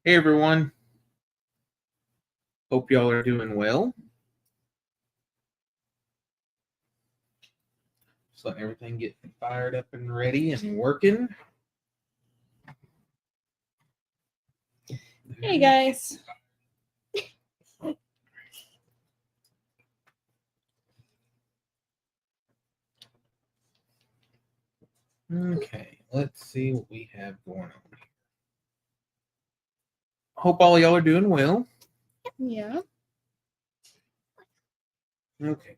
Hey everyone. Hope y'all are doing well. Just letting everything get fired up and ready and working. Hey guys. Okay, let's see what we have going on here. Hope all y'all are doing well. Yeah. Okay.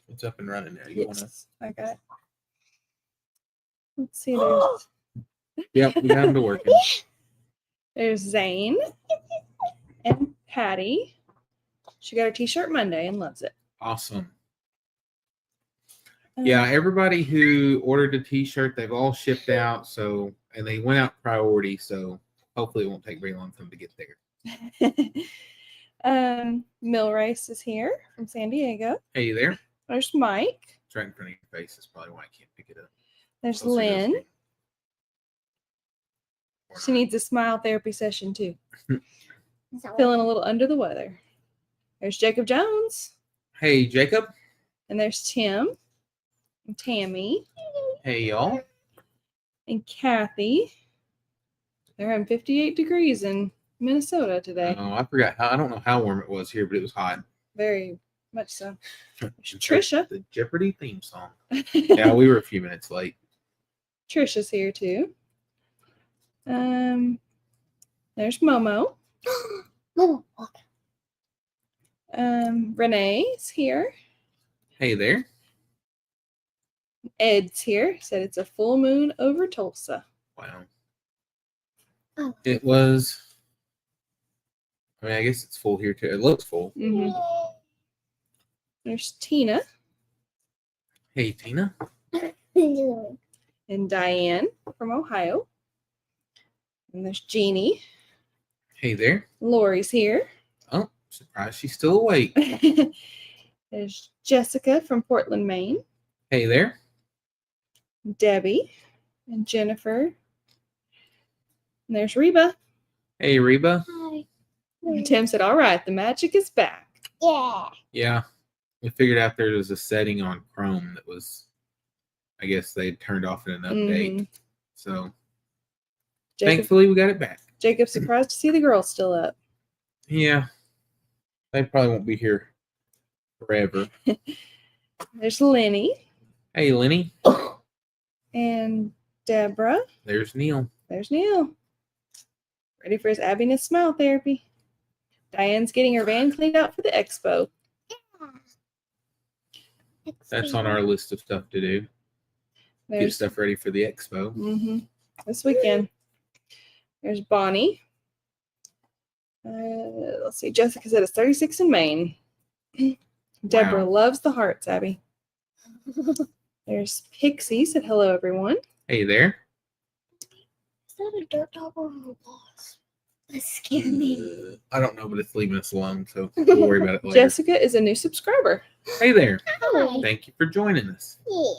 It's up and running there. You Yes, I got it. Let's see. There's Yep, we got them to working. there's Zane and Patty. She got her t-shirt Monday and loves it. Awesome. Yeah, everybody who ordered a t-shirt, they've all shipped out, and they went out priority, so hopefully it won't take very long for them to get there. Millrace is here from San Diego. Hey there. There's Mike. It's right in front of your face. That's probably why I can't pick it up. There's Closer to the Lynn. screen. She needs a smile therapy session too. Feeling a little under the weather. There's Jacob Jones. Hey, Jacob. And there's Tim and Tammy. Hey, y'all. And Kathy. They're having 58 degrees in Minnesota today. Oh, I forgot. I don't know how warm it was here, but it was hot. Very much so. Trisha. The Jeopardy theme song. Yeah, we were a few minutes late. Trisha's here too. There's Momo. Momo. Renee's here. Hey there. Ed's here. Said it's a full moon over Tulsa. Wow. Oh. It was. I guess it's full here too. It looks full. Mm-hmm. There's Tina. Hey, Tina. And Diane from Ohio. And there's Jeannie. Hey there. Lori's here. Oh, surprised she's still awake. There's Jessica from Portland, Maine. Hey there. Debbie and Jennifer. And there's Reba. Hey, Reba. Hi. And Tim said, all right, the magic is back. Yeah. Yeah. We figured out there was a setting on Chrome that was, I guess they turned off in an update. Mm-hmm. So Jacob, thankfully we got it back. Jacob's surprised to see the girls still up. Yeah. They probably won't be here forever. There's Lenny Hey, Lenny. and Deborah. There's Neil. There's Neil. Ready for his happiness smile therapy. Diane's getting her van cleaned out for the expo. That's on our list of stuff to do. Get There's stuff ready for the expo. this weekend. There's Bonnie. Let's see. Jessica said it's 36 in Maine. Deborah Wow. loves the hearts, Abby. There's Pixie. Said hello, everyone. Hey there. Is that a dirt dog or a boss? That scared me. I don't know, but it's leaving us alone, so we'll worry about it later. Jessica is a new subscriber. Hey there. Hi. Thank you for joining us. Yeah.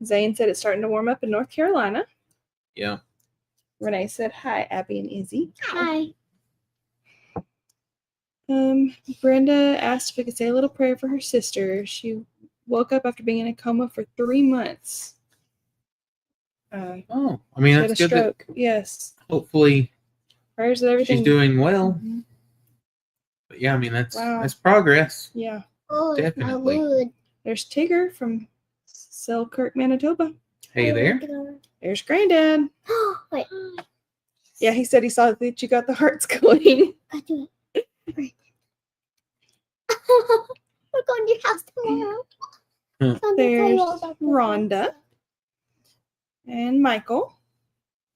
Zane said it's starting to warm up in North Carolina. Yeah. Renee said hi, Abby and Izzy. Hi. Brenda asked if we could say a little prayer for her sister. She woke up after being in a coma for 3 months. Oh, I mean, She had a that's good that stroke. Yes. hopefully Prayers that everything. she's doing well. Mhm. But yeah, I mean, that's Wow. progress. Yeah. Oh, Definitely. my wood. There's Tigger from Selkirk, Manitoba. Hey there. There's Granddad. Wait. Yeah, he said he saw that you got the hearts going. I do it. We're going to your house tomorrow. Tell me There's all about the Rhonda. house. And Michael.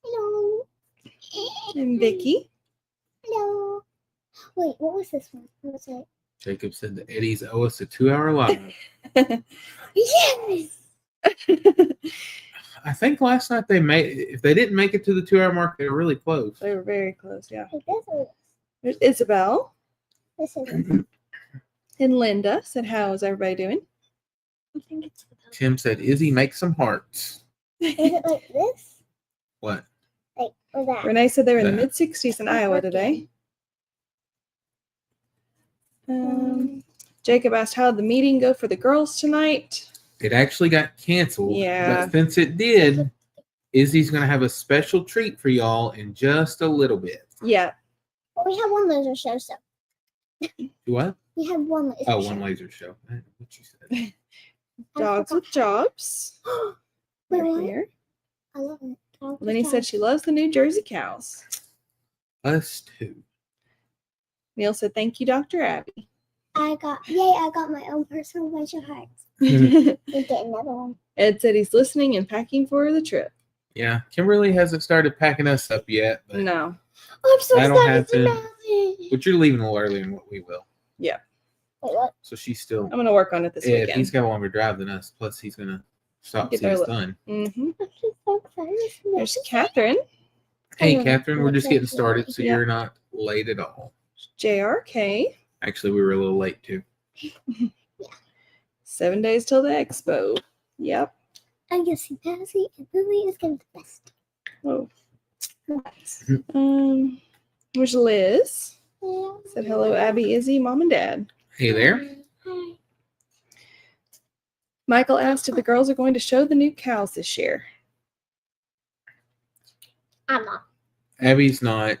Hello. And Vicky. Hello. Wait, what was this one? What was it? Jacob said the Eddies owe us a 2-hour live. Yes. I think last night if they didn't make it to the 2-hour mark, they were really close. They were very close, yeah. Hey, this is. There's Isabel. This is. And Linda said, how's everybody doing? I think it's. Tim said, Izzy, make some hearts. Is it like this? What? Like, what's that? Renee said they're in the That. mid-60s in Iowa today. Jacob asked how did the meeting go for the girls tonight. It actually got canceled. Yeah. But since it did, Izzy's going to have a special treat for y'all in just a little bit. Yeah. Well, we have one laser show, so What? we have one laser Oh, show. one laser show. I didn't know what you said. Dogs with jobs. Wait, They're what? here. I love it. Lenny said she loves the New Jersey cows. Us too. Neil said thank you, Dr. Abby. I got my own personal laser hearts. Ed We get another one. said he's listening and packing for the trip. Yeah, Kimberly hasn't started packing us up yet, but, No. Oh, I'm so I don't excited have to to. know it. but you're leaving a little earlier than what we will. Wait, what? So she's still. I'm going to work on it this Yeah, weekend. he's got a longer drive than us. Plus, he's going to stop Get till he's there done. Mm-hmm. I'm just so excited to know There's it. Catherine. Hey, Oh, Catherine, we're just getting that's started, so Yeah. you're not late at all. JRK. Actually, we were a little late too. 7 days till the expo. Yep. I can see Patsy and Lily is getting the best. Oh. Nice. Where's Liz? Yeah. Said hello, Abby, Izzy, Mom, and Dad. Hey there. Hi. Michael asked if the girls are going to show the new cows this year. I'm not. Abby's not.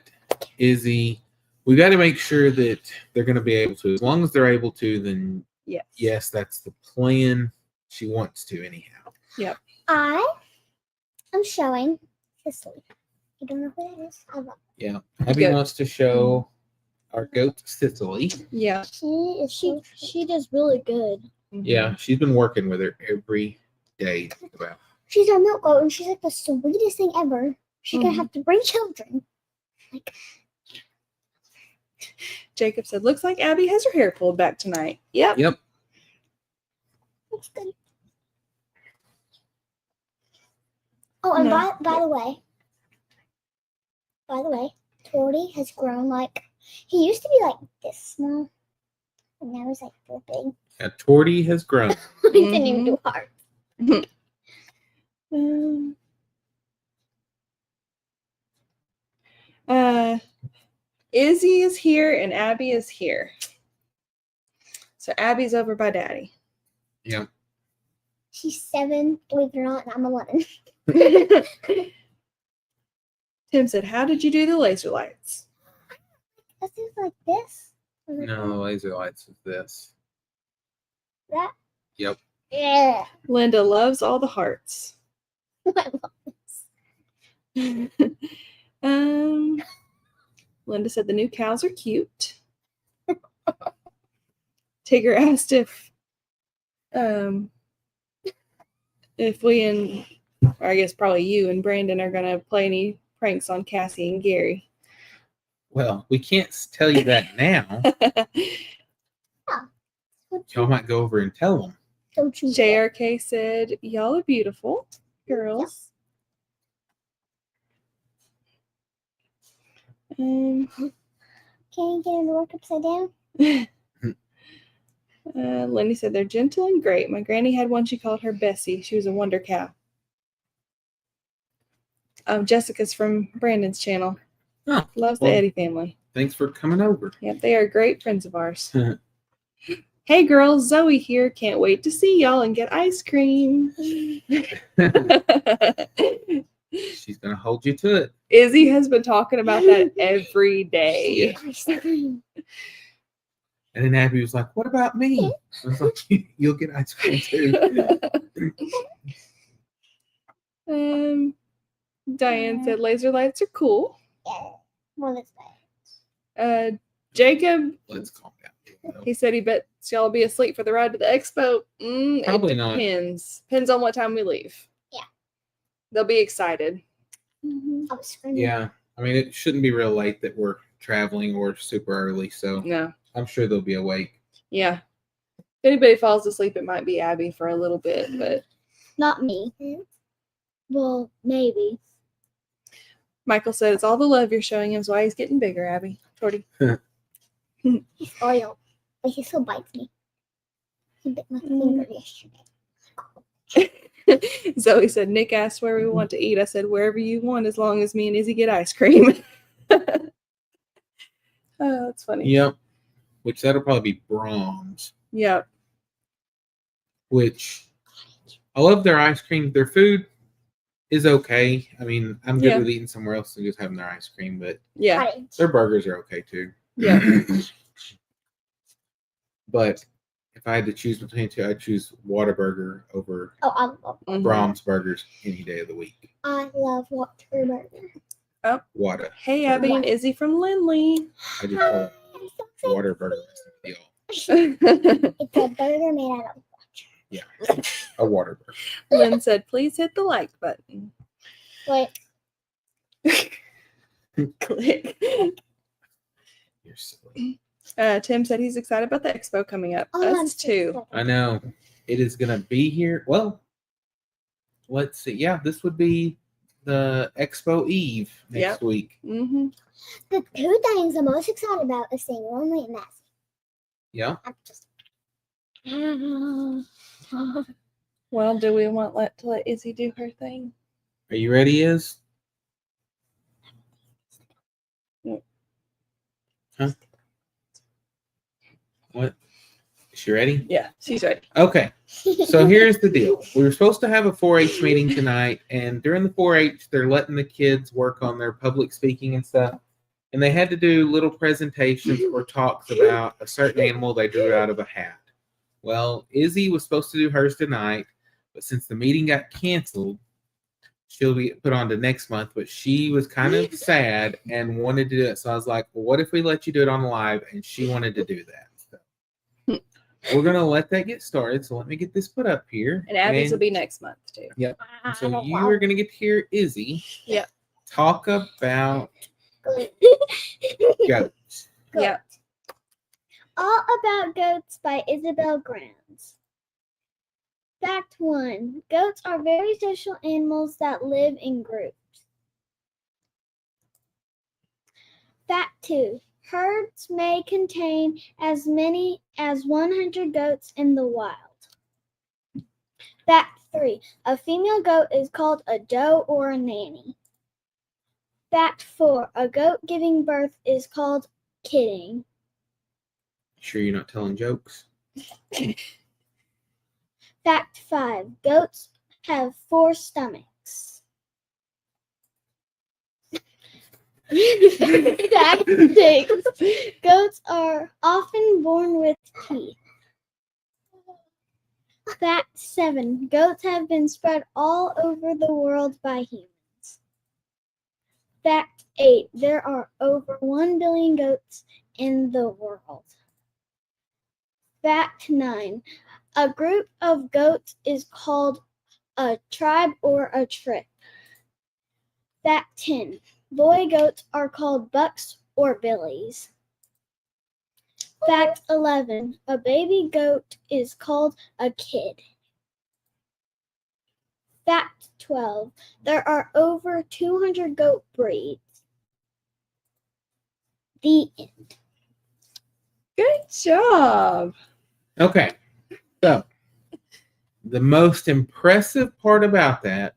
Izzy. We got to make sure that they're going to be able to. As long as they're able to, then Yes. yes, that's the plan. She wants to anyhow. I am showing Cicely. I don't know who that is. I'm not. Yeah. Abby Good. wants to show our goat Cicely. Yeah. She does really good. Yeah, she's been working with her every day. About. She's our milk goat, and she's like the sweetest thing ever. She's gonna Mhm. have to bring children. Like, Jacob said, looks like Abby has her hair pulled back tonight. Yep. Yep. looks good. Oh, and No. by the way, Torty has grown like he used to be like this small, and now he's like this big. Yeah, Torty has grown. He didn't even do hard. Izzy is here and Abby is here. So Abby's over by Daddy. Yep. She's 7, believe it or not, and I'm 11. Tim said, how did you do the laser lights? This is like this. Or like No, laser lights is this. that. Yep. Yeah. Linda loves all the hearts. I love Linda said the new cows are cute. Tigger asked if we and or I guess probably you and Brandon are gonna play any pranks on Cassie and Gary. Well, we can't tell you that now. Y'all might go over and tell them. Don't you? JRK said, y'all are beautiful girls. Can you get him to work upside down? Lenny said they're gentle and great. My granny had one. She called her Bessie. She was a wonder cow. Jessica's from Brandon's channel. Oh, Loves the well. Eddie family. Thanks for coming over. Yep, they are great friends of ours. Hey girls, Zoe here. Can't wait to see y'all and get ice cream. She's gonna hold you to it. Izzy has been talking about that every day. And then Abby was like, "What about me?" I was like, "You'll get ice cream too." Diane said laser lights are cool. Yeah. Well, that's bad. Jacob, Let's calm down. he said he bets y'all will be asleep for the ride to the expo. Probably it not. Depends on what time we leave. Yeah. They'll be excited. I was screaming. Yeah, I mean, it shouldn't be real late that we're traveling or super early, so No. I'm sure they'll be awake. Yeah. If anybody falls asleep, it might be Abby for a little bit, but Not me. Well, maybe. Michael said it's all the love you're showing him is why he's getting bigger, Abby. Torty. He's oil. But he still bites me. He bit my finger yesterday. Zoe said, Nick asked where we want to eat. I said, wherever you want, as long as me and Izzy get ice cream. Oh, that's funny. Yep. Which that'll probably be Brahms. Yep. Which I love their ice cream. Their food is okay. I mean, I'm good Yeah. with eating somewhere else than just having their ice cream, but Yeah. Cottage. their burgers are okay too. Yeah. But if I had to choose between two, I'd choose Whataburger over Oh, I love. Mhm. Brahms burgers any day of the week. I love Whataburger. Whata. Hey, Abby and Izzy from Lindley. I just call it I'm so excited. Whataburger. Deal. It's a burger made out of. Yeah, a Whataburger. Lynn said, please hit the like button. Wait. Click. You're silly. Tim said he's excited about the expo coming up. Oh, I'm Us so too. excited. I know. It is going to be here. Well, let's see. Yeah, this would be the Expo Eve next week. Mm-hmm. The two things I'm most excited about is seeing Lonely and Massey. Yeah. I'm just. Well, do we want to let Izzy do her thing? Are you ready, Iz? Huh? What? Is she ready? Yeah, she's ready. Okay. So here's the deal. We were supposed to have a 4-H meeting tonight, and during the 4-H, they're letting the kids work on their public speaking and stuff. And they had to do little presentations or talks about a certain animal they drew out of a hat. Well, Izzy was supposed to do hers tonight, but since the meeting got canceled, she'll be put on to next month. But she was kind of sad and wanted to do it. So I was like, well, what if we let you do it on live? And she wanted to do that. So we're going to let that get started. So let me get this put up here. And Abby's will be next month too. Yep. And so you are going to get to hear Izzy talk about goats. Yeah. All About Goats by Isabel Grounds. Fact 1. Goats are very social animals that live in groups. Fact 2. Herds may contain as many as 100 goats in the wild. Fact 3. A female goat is called a doe or a nanny. Fact 4. A goat giving birth is called kidding. Sure you're not telling jokes? Fact 5. Goats have 4 stomachs. Fact 6. Goats are often born with teeth. Fact 7. Goats have been spread all over the world by humans. Fact 8. There are over 1 billion goats in the world. Fact 9. A group of goats is called a tribe or a trip. Fact 10. Boy goats are called bucks or billies. Fact 11. A baby goat is called a kid. Fact 12. There are over 200 goat breeds. The end. Good job. Okay. So the most impressive part about that,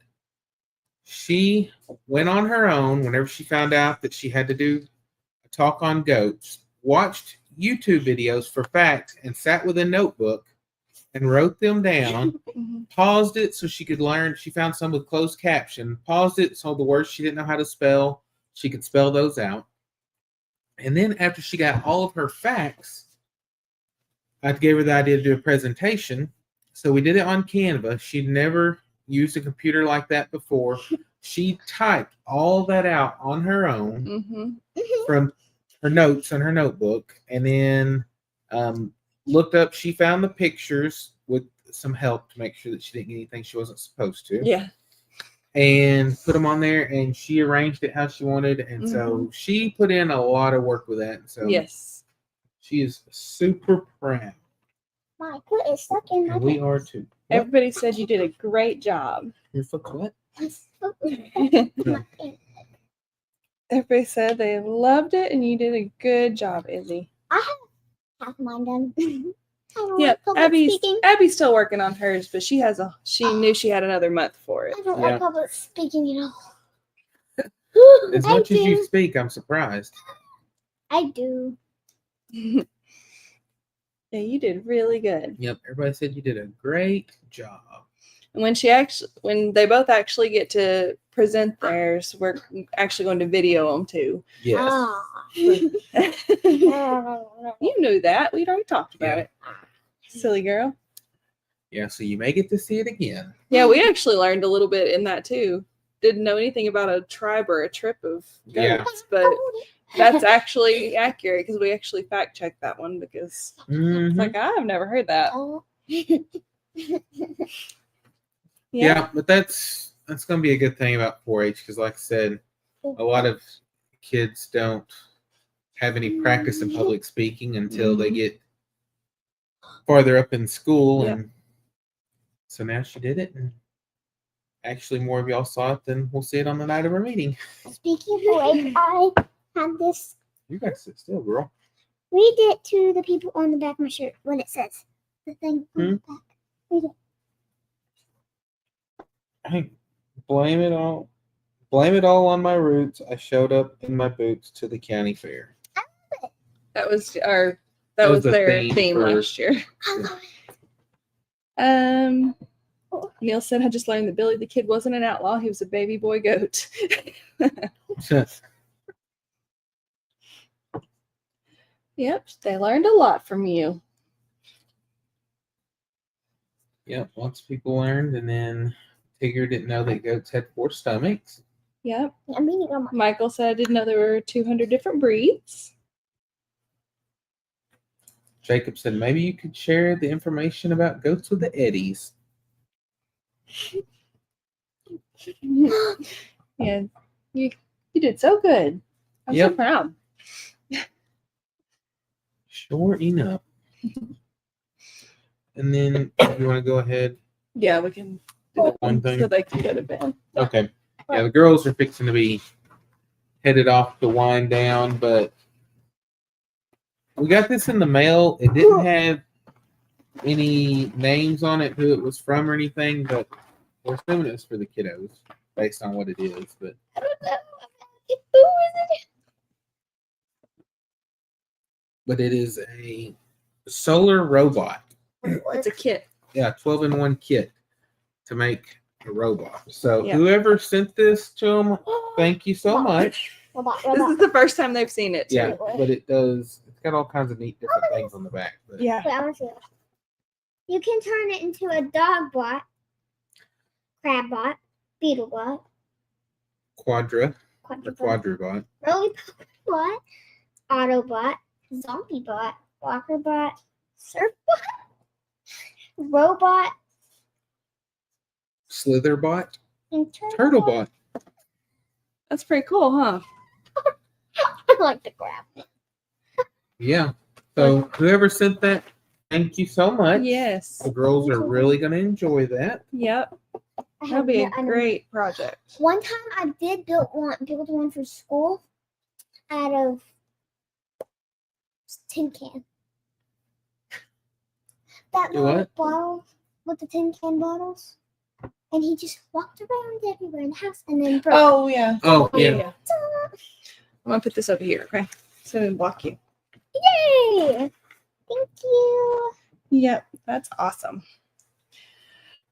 she went on her own whenever she found out that she had to do a talk on goats, watched YouTube videos for facts, and sat with a notebook and wrote them down, paused it so she could learn. She found some with closed caption, paused it so the words she didn't know how to spell, she could spell those out. And then after she got all of her facts, I gave her the idea to do a presentation. So we did it on Canva. She'd never used a computer like that before. She typed all that out on her own from her notes on her notebook, and then looked up. She found the pictures with some help to make sure that she didn't get anything she wasn't supposed to. Yeah. And put them on there, and she arranged it how she wanted. And so she put in a lot of work with that. So Yes. she is super proud. My foot is stuck in my And we pants. are too. What? Everybody said you did a great job. Your foot what? Everybody said they loved it and you did a good job, Izzy. I have half of mine done. don't Yep. like public speaking. Abby's still working on hers, but she knew she had another month for it. I don't Yeah. like public speaking at all. As I much as you do. speak, I'm surprised. I do. Yeah, you did really good. Yep, everybody said you did a great job. And when they both actually get to present theirs, we're actually going to video them too. Yes. Ah. You knew that. We'd already talked about Yeah. it. Silly girl. Yeah, so you may get to see it again. Yeah, we actually learned a little bit in that too. Didn't know anything about a tribe or a trip of goats, Yeah. but that's actually accurate because we actually fact checked that one because Mhm. it's like I've never heard that. Oh. Yeah, but that's going to be a good thing about 4-H because, like I said, a lot of kids don't have any practice in public speaking until they get farther up in school, Yep. and so now she did it, and actually more of y'all saw it than we'll see it on the night of our meeting. Speaking of which, I had this. You guys sit still, girl. Read it to the people on the back of my shirt. What it says. The thing on the back. Read it. Hey, blame it all on my roots. I showed up in my boots to the county fair. That was That was the their theme theme for- last year. I love it. Neil said I just learned that Billy the Kid wasn't an outlaw, he was a baby boy goat. Yep, they learned a lot from you. Yep, lots of people learned, and then Tigger didn't know that goats had 4 stomachs. Yep. I'm reading on my. Michael said I didn't know there were 200 different breeds. Jacob said maybe you could share the information about goats with the Eddies. Yeah, you did so good. I'm so Yep. proud. Sure enough. And then you want to go ahead? Yeah, we can do One one thing. so they can go to bed. Okay. Yeah, the girls are fixing to be headed off to wind down, but we got this in the mail. It didn't have any names on it, who it was from or anything, but we're assuming it's for the kiddos based on what it is. But I don't know. Who is it? but it is a solar robot. It's a kit. Yeah, 12-in-1 kit to make a robot. So Yeah. whoever sent this to them, thank you so much. Robot, This is robot. the first time they've seen it. Too. Yeah, but it's got all kinds of neat different things on the back. But Yeah. Wait, I want to see it. You can turn it into a dog bot, crab bot, beetle bot, Quadra, or quadrupod, Quadrubot. roly bot, Autobot, zombie bot, walker bot, surf bot, robot, Slitherbot, and Turtlebot. That's pretty cool, huh? I like the crab. Yeah. So whoever sent that, thank you so much. Yes. The girls are really going to enjoy that. Yep. I That'll have be a no- I know. great project. One time I did build one for school out of tin can. That Do little what? bottle with the tin can bottles. And he just walked around everywhere in the house and then broke. Oh yeah. Oh, Yeah. yeah. I'm gonna put this over here, okay? So I didn't block you. Yay! Thank you. Yep, that's awesome.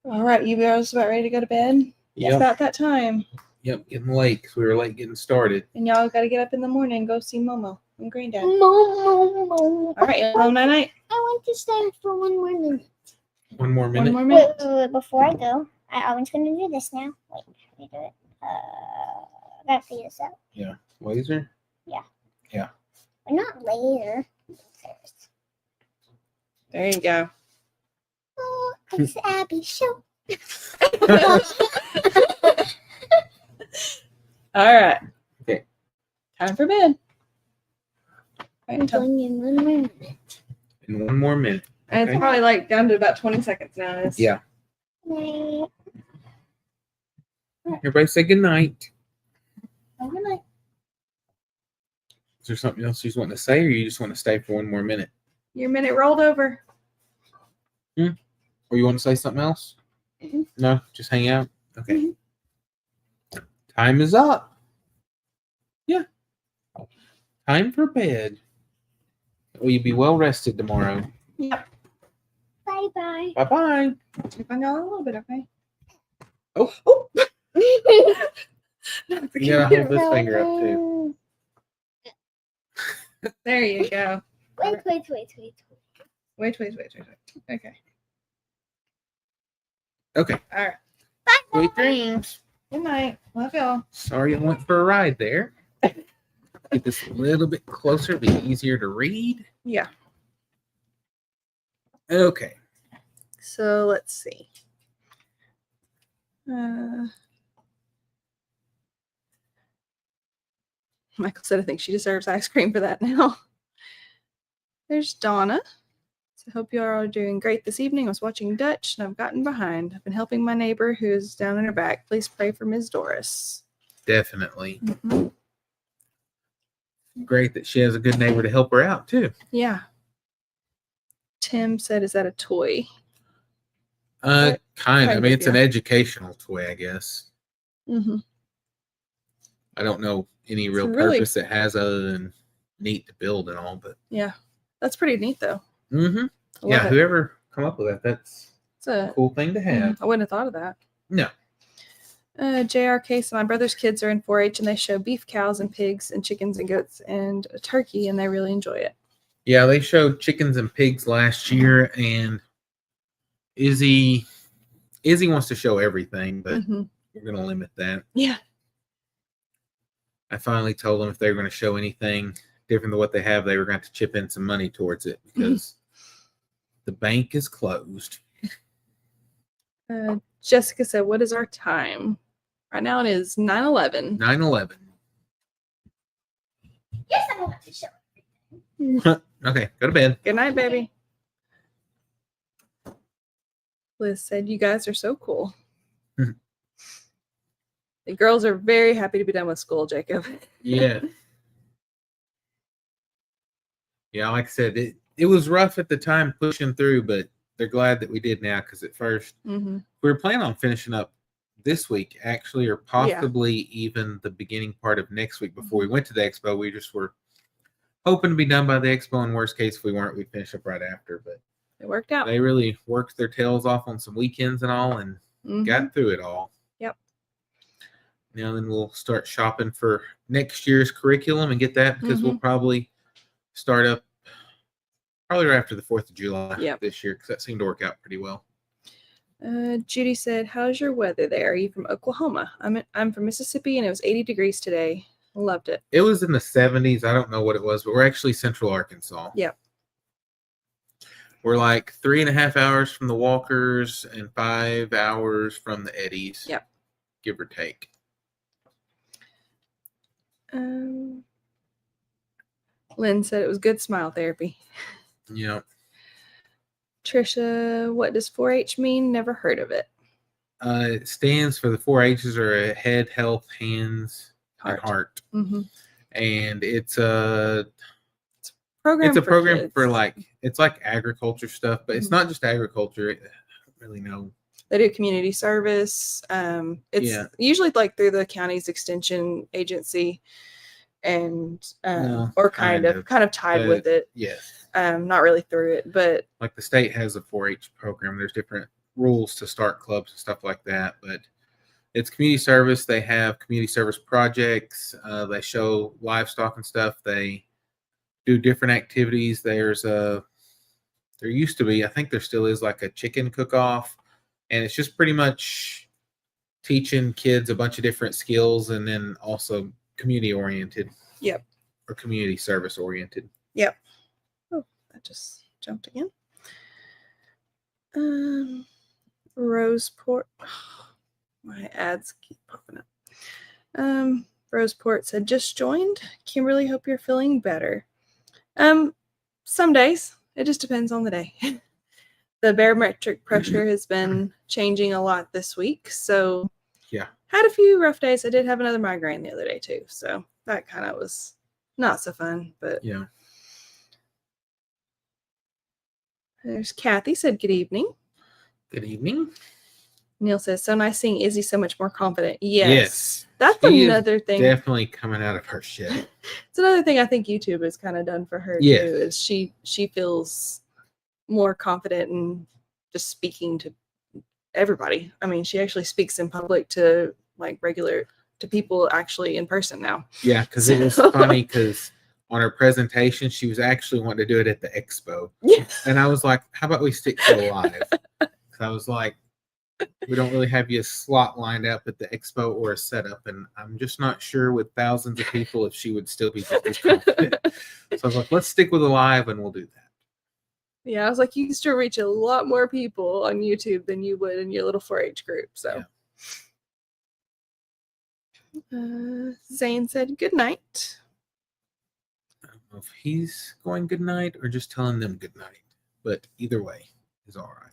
All right, you guys about ready to go to bed? It's Yep. about that time. Yep. Getting late because we were late getting started. And y'all got to get up in the morning and go see Momo and Granddad. Mo. All right, well, night night. I want to stay for one more minute. One more One minute. more Wait, minute. wait, wait, before I go, I was going to do this now. Wait, let me do it. I gotta figure this out. Laser. We're not later. There you go. Oh, it's the Abby show. All right. Okay. Time for bed. All I'm right, going in 1 more minute. In 1 more minute. and Okay. it's probably like down to about 20 seconds now. It's- Yeah. Night. Everybody say good night. Oh, good night. Is there something else you just want to say, or you just want to stay for 1 more minute? Your minute rolled over. Or you want to say something else? Mhm. No, just hang out. Okay. Time is up. Yeah. Time for bed. Will you be well rested tomorrow? Yep. Bye bye. Bye bye. If I know a little bit, okay? Oh. Oh. You gotta hold this finger up too. There you go. Wait. Wait. Okay. Okay. All right. Sweet dreams. Good night. Love y'all. Sorry I went for a ride there. Get this a little bit closer, be easier to read. Yeah. Okay. So let's see. Michael said, I think she deserves ice cream for that now. There's Donna. So hope you are all doing great this evening. I was watching Dutch and I've gotten behind. I've been helping my neighbor who's down in her back. Please pray for Ms. Doris. Definitely. Mm-hmm. Great that she has a good neighbor to help her out too. Yeah. Tim said, is that a toy? Kind of. I Kind mean, of, it's an yeah. educational toy, I guess. Mm-hmm. I don't know any real really- purpose it has other than neat to build and all, but Yeah. That's pretty neat though. yeah, I love it. whoever come up with that, that's It's a cool thing to have. I wouldn't have thought of that. No. JRK, so my brother's kids are in 4-H and they show beef cows and pigs and chickens and goats and a turkey and they really enjoy it. Yeah, they showed chickens and pigs last year, and Izzy wants to show everything, but we're going to limit that. Yeah. I finally told them if they were going to show anything different than what they have, they were going to chip in some money towards it because the bank is closed. Jessica said, what is our time? Right now it is 9:11. 9/11. Yes, I want to show. Okay, go to bed. Good night, baby. Liz said, you guys are so cool. Mhm. The girls are very happy to be done with school, Jacob. Yeah. Yeah, like I said, it was rough at the time pushing through, but they're glad that we did now because at first we were planning on finishing up this week, actually, or possibly even the beginning part of next week before we went to the expo. We just were hoping to be done by the expo. In worst case, if we weren't, we'd finish up right after. But It worked out. they really worked their tails off on some weekends and all and got through it all. Yep. Now then we'll start shopping for next year's curriculum and get that because we'll probably start up probably right after the 4th of July this year because that seemed to work out pretty well. Judy said, how's your weather there? Are you from Oklahoma? I'm from Mississippi and it was 80 degrees today. Loved it. It was in the 70s. I don't know what it was, but we're actually Central Arkansas. Yep. We're like 3.5 hours from the Walkers and 5 hours from the Eddies. Yep. Give or take. Lynn said it was good smile therapy. Yeah. Trisha, what does 4-H mean? Never heard of it. It stands for the 4-H's are head, health, hands, and heart. And it's a program. It's a program kids. for like it's like agriculture stuff, but it's not just agriculture. I don't really know. They do community service. It's usually like through the county's extension agency, and or kind of tied with it. Yes. Not really through it, but like the state has a 4-H program. There's different rules to start clubs and stuff like that, but it's community service. They have community service projects. They show livestock and stuff. They do different activities. There used to be, I think there still is, like a chicken cook-off, and it's just pretty much teaching kids a bunch of different skills and then also community oriented. Yep. Or community service oriented. Yep. Oh, that just jumped again. Roseport. Oh, my ads keep popping up. Roseport said, just joined. Kimberly, hope you're feeling better. Some days. It just depends on the day. The barometric pressure has been changing a lot this week. So yeah, had a few rough days. I did have another migraine the other day too. So that kind of was not so fun, but yeah. There's Kathy said good evening. Good evening. Neil says, so nice seeing Izzy so much more confident. Yes. Yes. That's She is another thing. Definitely coming out of her shell. It's another thing I think YouTube has kind of done for her Yes. too, is she feels more confident in just speaking to everybody. I mean, she actually speaks in public to to people actually in person now. Yeah, because it was funny because on her presentation, she was actually wanting to do it at the expo. Yeah. And I was like, how about we stick to the live? Because I was like, we don't really have you a slot lined up at the expo or a setup. And I'm just not sure with thousands of people if she would still be just as confident. So I was like, let's stick with the live and we'll do that. Yeah, I was like, you can still reach a lot more people on YouTube than you would in your little 4-H group. So, Zane said good night. I don't know if he's going good night or just telling them good night, but either way is all right.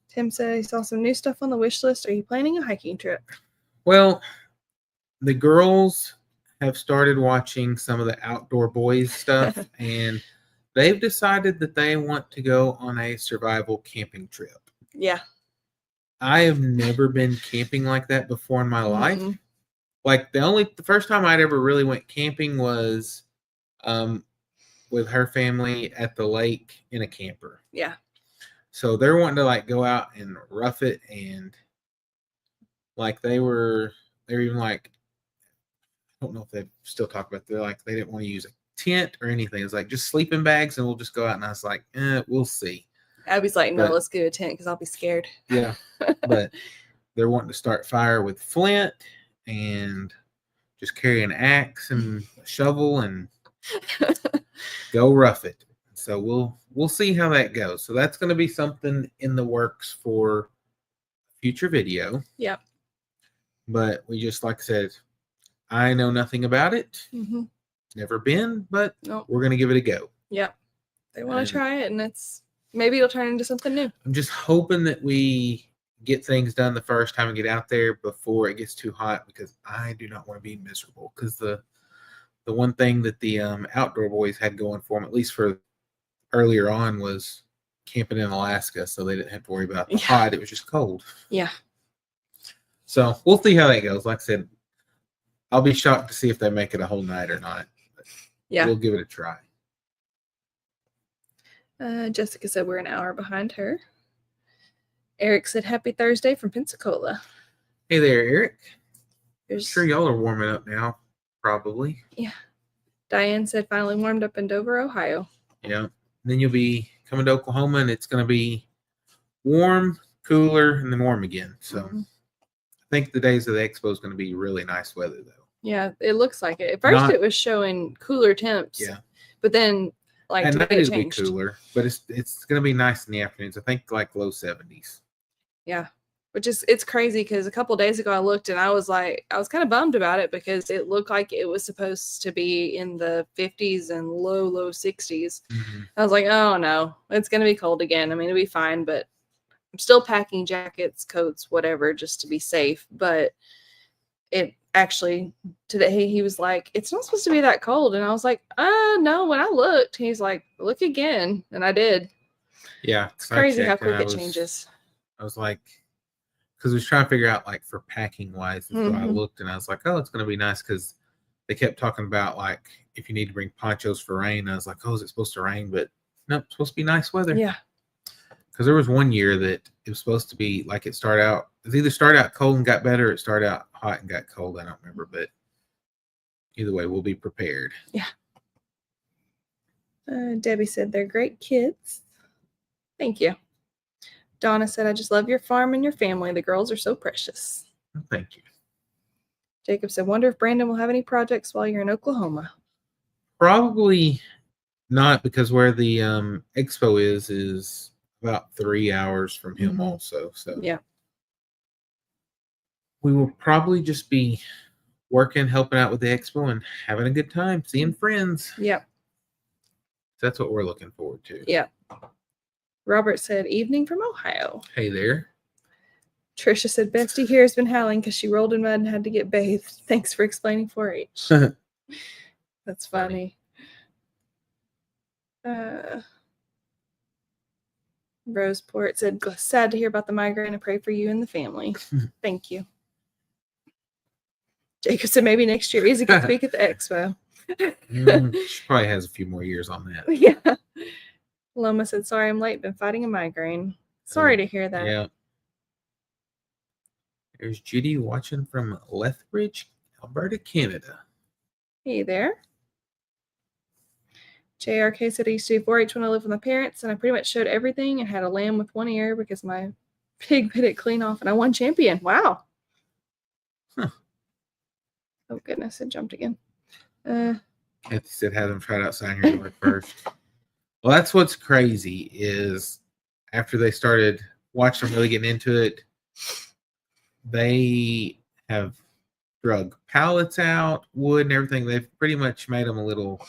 Tim said he saw some new stuff on the wish list. Are you planning a hiking trip? Well, the girls have started watching some of the Outdoor Boys stuff, and they've decided that they want to go on a survival camping trip. Yeah. I have never been camping like that before in my life. Mhm. Like the first time I'd ever really went camping was with her family at the lake in a camper. Yeah. So they're wanting to like go out and rough it, and like they were even like, I don't know if they still talk about it. They're like they didn't want to use a tent or anything. It's like just sleeping bags and we'll just go out. And I was like, we'll see. Abby's like, no, But- let's get a tent because I'll be scared. Yeah. But they're wanting to start fire with flint and just carry an axe and a shovel and go rough it. So we'll see how that goes. So that's going to be something in the works for future video. Yep. But we just, like I said, I know nothing about it. Mm-hmm. Never been, but Nope. we're going to give it a go. Yep. They want And- to try it, and maybe it'll turn into something new. I'm just hoping that we get things done the first time and get out there before it gets too hot, because I do not want to be miserable. Because the one thing that the Outdoor Boys had going for them, at least for earlier on, was camping in Alaska, so they didn't have to worry about the hot. It was just cold. Yeah. So we'll see how that goes. Like I said, I'll be shocked to see if they make it a whole night or not. But Yeah. we'll give it a try. Jessica said we're an hour behind her. Eric said happy Thursday from Pensacola. Hey there, Eric. There's, Sure, y'all are warming up now, probably. Diane said finally warmed up in Dover, Ohio. Yeah. And then you'll be coming to Oklahoma, and it's going to be warm, cooler, and then warm again. So Mhm. I think the days of the expo is going to be really nice weather, though. Yeah, it looks like it. At first, it was showing cooler temps. Yeah. But then, like, At night today it it'll be changed. cooler, but it's going to be nice in the afternoons. I think like low 70s. Yeah. Which is, it's crazy because a couple days ago I looked and I was kind of bummed about it because it looked like it was supposed to be in the 50s and low 60s. Mm-hmm. I was like, oh no, it's going to be cold again. I mean, it'll be fine, but I'm still packing jackets, coats, whatever, just to be safe. But it actually, today he was like, it's not supposed to be that cold. And I was like, no, when I looked, he's like, look again. And I did. Yeah. It's crazy how quick it changes. I was like, because I was trying to figure out like for packing wise. And so I Mhm. looked and I was like, oh, it's going to be nice, because they kept talking about like if you need to bring ponchos for rain. I was like, oh, is it supposed to rain? But no, it's supposed to be nice weather. Yeah. Because there was one year that it was supposed to be like it either started out cold and got better, or it started out hot and got cold. I don't remember, but either way, we'll be prepared. Yeah. Debbie said they're great kids. Thank you. Donna said, I just love your farm and your family. The girls are so precious. Well, thank you. Jacob said, wonder if Brandon will have any projects while you're in Oklahoma. Probably not, because where the expo is about 3 hours from him Mhm. also. So Yeah. we will probably just be working, helping out with the expo, and having a good time, seeing friends. Yep. That's what we're looking forward to. Yep. Robert said, evening from Ohio. Hey there. Trisha said, Bestie here has been howling because she rolled in mud and had to get bathed. Thanks for explaining 4-H. That's funny. Roseport said, sad to hear about the migraine. I pray for you and the family. Thank you. Jacob said maybe next year Izzy can speak at the expo. She probably has a few more years on that. Yeah. Loma said, sorry I'm late. Been fighting a migraine. Sorry to hear that. Yeah. There's Judy watching from Lethbridge, Alberta, Canada. Hey there. JRK said I used to do 4-H when I lived with my parents, and I pretty much showed everything and had a lamb with one ear because my pig bit it clean off, and I won champion. Wow. Huh. Oh, goodness. It jumped again. Kathy said have them try it outside your yard first. Well, that's what's crazy is after they started watching them really getting into it, they have drug pallets out, wood and everything. They've pretty much made them a little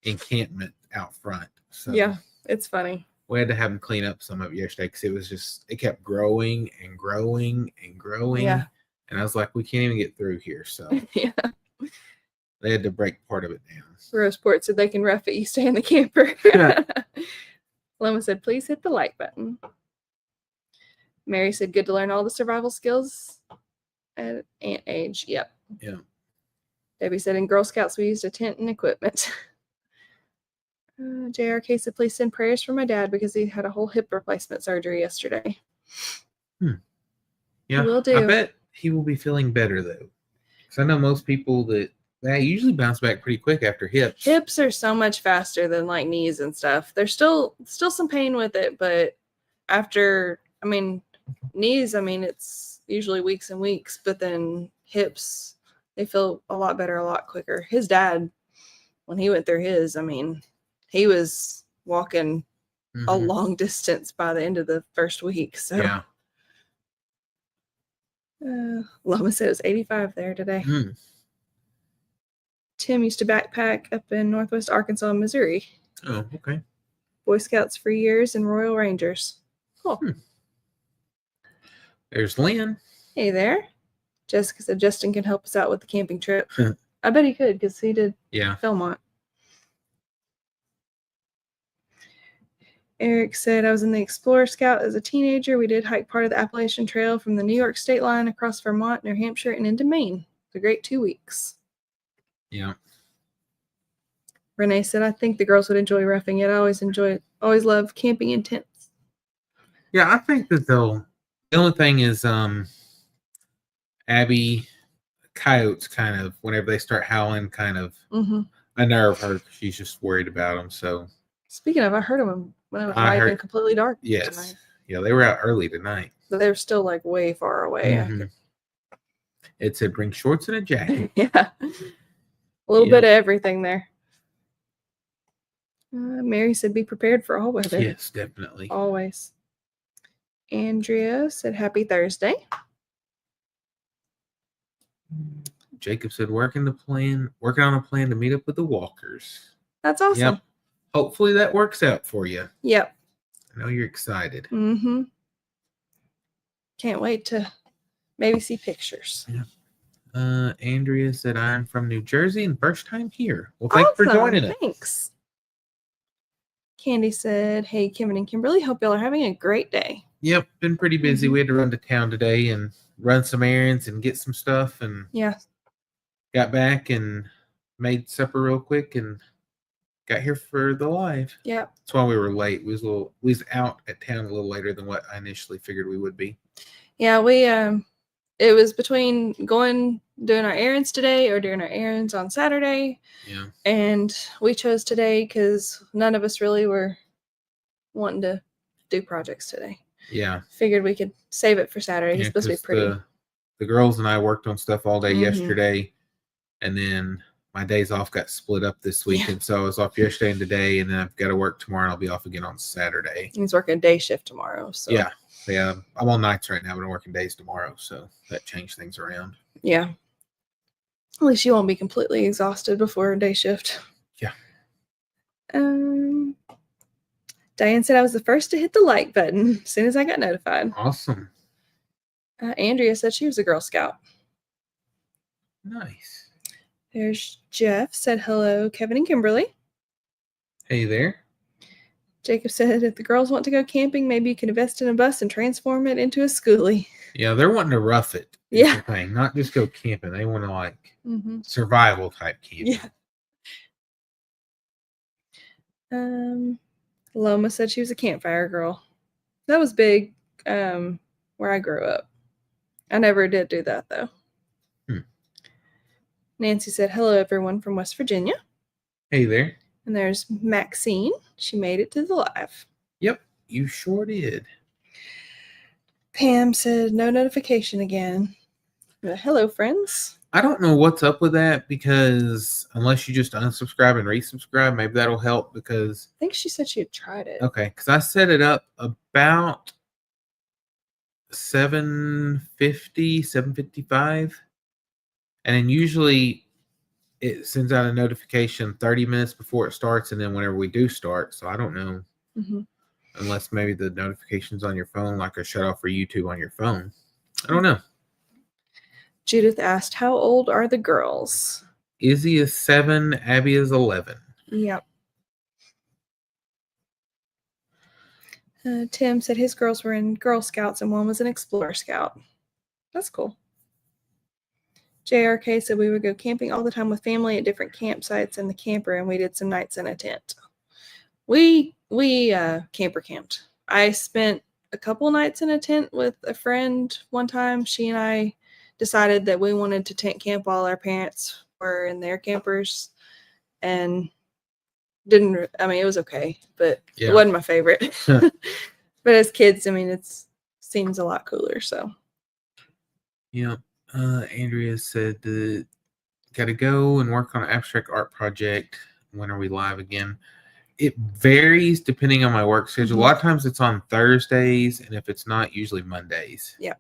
encampment out front. So Yeah, it's funny. we had to have them clean up some of it yesterday because it was just, it kept growing and growing and growing. Yeah. And I was like, we can't even get through here. So Yeah. they had to break part of it down. Roseport said they can rough it. You stay in the camper. Yeah. Loma said, please hit the like button. Mary said, good to learn all the survival skills at ant age. Yep. Yeah. Debbie said, in Girl Scouts, we used a tent and equipment. JRK said, please send prayers for my dad because he had a whole hip replacement surgery yesterday. Yeah. Will do. I bet he will be feeling better though. Because I know most people that they usually bounce back pretty quick after hips. Hips are so much faster than like knees and stuff. There's still some pain with it, but after, I mean, knees, I mean, it's usually weeks and weeks, but then hips, they feel a lot better, a lot quicker. His dad, when he went through his, I mean, he was walking a long distance by the end of the first week. So Yeah. Loma said it was 85 there today. Mm. Tim used to backpack up in Northwest Arkansas and Missouri. Oh, okay. Boy Scouts for years and Royal Rangers. Cool. There's Lynn. Hey there. Jessica said Justin can help us out with the camping trip. I bet he could because he did Yeah. Philmont. Eric said, I was in the Explorer Scout as a teenager. We did hike part of the Appalachian Trail from the New York state line across Vermont, New Hampshire, and into Maine. It's a great 2 weeks. Yeah. Renee said, I think the girls would enjoy roughing it. I always love camping in tents. Yeah, I think that the only thing is Abby coyotes kind of, whenever they start howling, kind of unnerve her. She's just worried about them. So speaking of, I heard them when it was I light heard- and completely dark yes. tonight. Yeah, they were out early tonight. But they were still like way far away. Mhm. It said bring shorts and a jacket. Yeah. A little bit of everything there. Mary said, be prepared for all weather. Yes, definitely. Always. Andrea said, happy Thursday. Jacob said working on a plan to meet up with the walkers. That's awesome. Yep. Hopefully that works out for you. Yep. I know you're excited. Mm-hmm. Can't wait to maybe see pictures. Yeah. Andrea said, I'm from New Jersey and first time here. Well, thanks for Awesome. joining us. Thanks. Candy said, hey, Kim and Kimberly, hope y'all are having a great day. Yep, been pretty busy. We had to run to town today and run some errands and get some stuff, and Yeah. got back and made supper real quick and got here for the live. Yeah. That's why we were late. We was out at town a little later than what I initially figured we would be. Yeah, we it was between doing our errands today or doing our errands on Saturday. Yeah. And we chose today because none of us really were wanting to do projects today. Yeah. Figured we could save it for Saturday. It's supposed to be 'cause pretty. The girls and I worked on stuff all day Mhm. yesterday, and then my days off got split up this week, and so I was off yesterday and today, and then I've got to work tomorrow, and I'll be off again on Saturday. He's working a day shift tomorrow. So Yeah. I'm on nights right now, but I'm working days tomorrow, so that changed things around. Yeah. At least you won't be completely exhausted before a day shift. Yeah. Diane said I was the first to hit the like button as soon as I got notified. Awesome. Andrea said she was a Girl Scout. Nice. There's Jeff said hello, Kevin and Kimberly. Hey there. Jacob said, if the girls want to go camping, maybe you can invest in a bus and transform it into a schoolie. Yeah, they're wanting to rough it. Is Yeah. the thing. Not just go camping. They want to like Mm-hmm. survival type camping. Yeah. Loma said she was a campfire girl. That was big where I grew up. I never did do that, though. Nancy said, hello, everyone from West Virginia. Hey there. And there's Maxine. She made it to the live. Yep, you sure did. Pam said, no notification again. Hello, friends. I don't know what's up with that because unless you just unsubscribe and resubscribe, maybe that'll help because... I think she said she had tried it. Okay, because I set it up about 7:50, 7:55. And then usually it sends out a notification 30 minutes before it starts and then whenever we do start. So I don't know. Mm-hmm. Unless maybe the notifications on your phone, like a shut off for YouTube on your phone. I don't know. Judith asked, how old are the girls? Izzy is 7, Abby is 11. Yep. Tim said his girls were in Girl Scouts and one was an Explorer Scout. That's cool. JRK said we would go camping all the time with family at different campsites in the camper, and we did some nights in a tent. We camper camped. I spent a couple nights in a tent with a friend one time. She and I decided that we wanted to tent camp while our parents were in their campers, and it was okay, but Yeah. It wasn't my favorite. But as kids, it seems a lot cooler. So Yeah. Andrea said that got to go and work on an abstract art project. When are we live again? It varies depending on my work schedule. Mhm. A lot of times it's on Thursdays, and if it's not, usually Mondays. Yeah.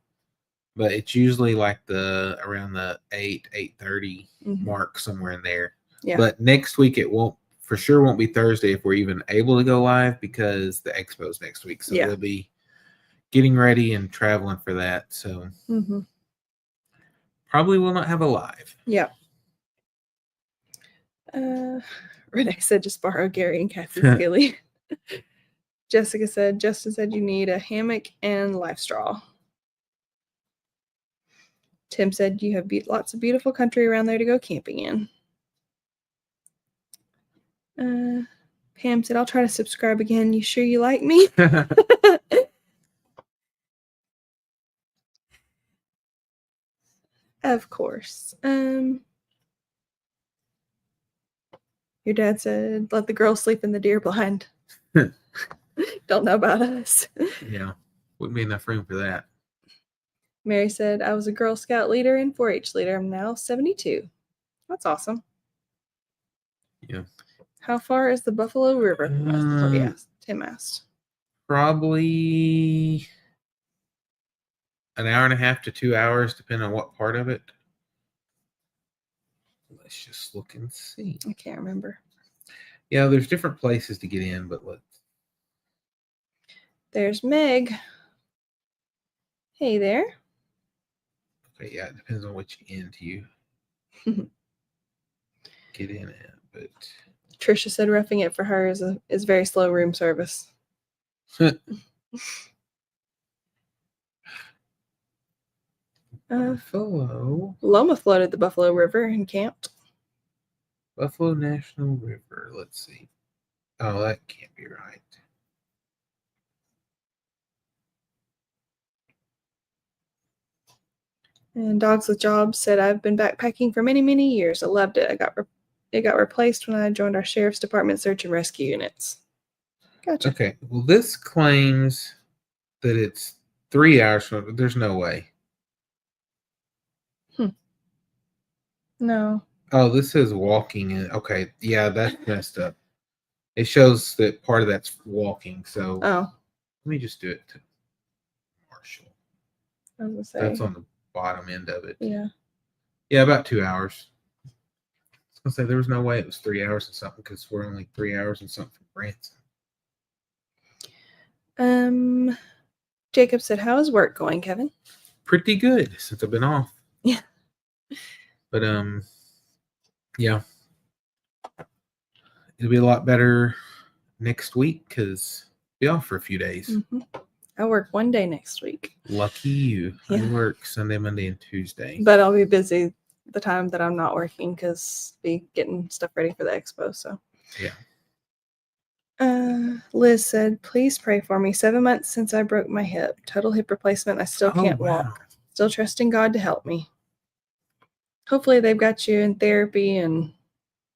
But it's usually like around the 8:30 Mhm. mark, somewhere in there. Yeah. But next week it won't be Thursday if we're even able to go live because the expo's next week. So Yeah. we'll be getting ready and traveling for that. So probably will not have a live. Yeah. Renee said just borrow Gary and Kathy's skilly. Jessica said, Justin said you need a hammock and life straw. Tim said you have lots of beautiful country around there to go camping in. Pam said, I'll try to subscribe again. You sure you like me? Of course. Your dad said, let the girls sleep in the deer blind. Don't know about us. Yeah. Wouldn't be enough room for that. Mary said, I was a Girl Scout leader and 4-H leader. I'm now 72. That's awesome. Yeah. How far is the Buffalo River? That's what Tim asked. Probably an hour and a half to 2 hours, depending on what part of it. Let's just look and see. I can't remember. Yeah, there's different places to get in, but let's. There's Meg. Hey there. Okay, yeah, it depends on which end you get in at, but. Trisha said roughing it for her is very slow room service. Buffalo. Loma floated the Buffalo River and camped. Buffalo National River. Let's see. Oh, that can't be right. And Dogs with Jobs said, I've been backpacking for many, many years. I loved it. It got replaced when I joined our Sheriff's Department search and rescue units. Gotcha. Okay. Well, this claims that it's 3 hours from. There's no way. No. Oh, this says walking in. Okay. Yeah, that's messed up. It shows that part of that's walking. So Oh. let me just do it to Marshall. I was gonna say. That's on the bottom end of it. Yeah. Yeah, about 2 hours. I was gonna say there was no way it was 3 hours and something because we're only 3 hours and something from Branson. Jacob said, how is work going, Kevin? Pretty good since I've been off. Yeah. But yeah. It'll be a lot better next week because be off for a few days. Mm-hmm. I work one day next week. Lucky you. I Yeah. work Sunday, Monday, and Tuesday. But I'll be busy the time that I'm not working because be getting stuff ready for the expo. So Yeah. Liz said, please pray for me. 7 months since I broke my hip. Total hip replacement. I still can't walk. Still trusting God to help me. Hopefully they've got you in therapy and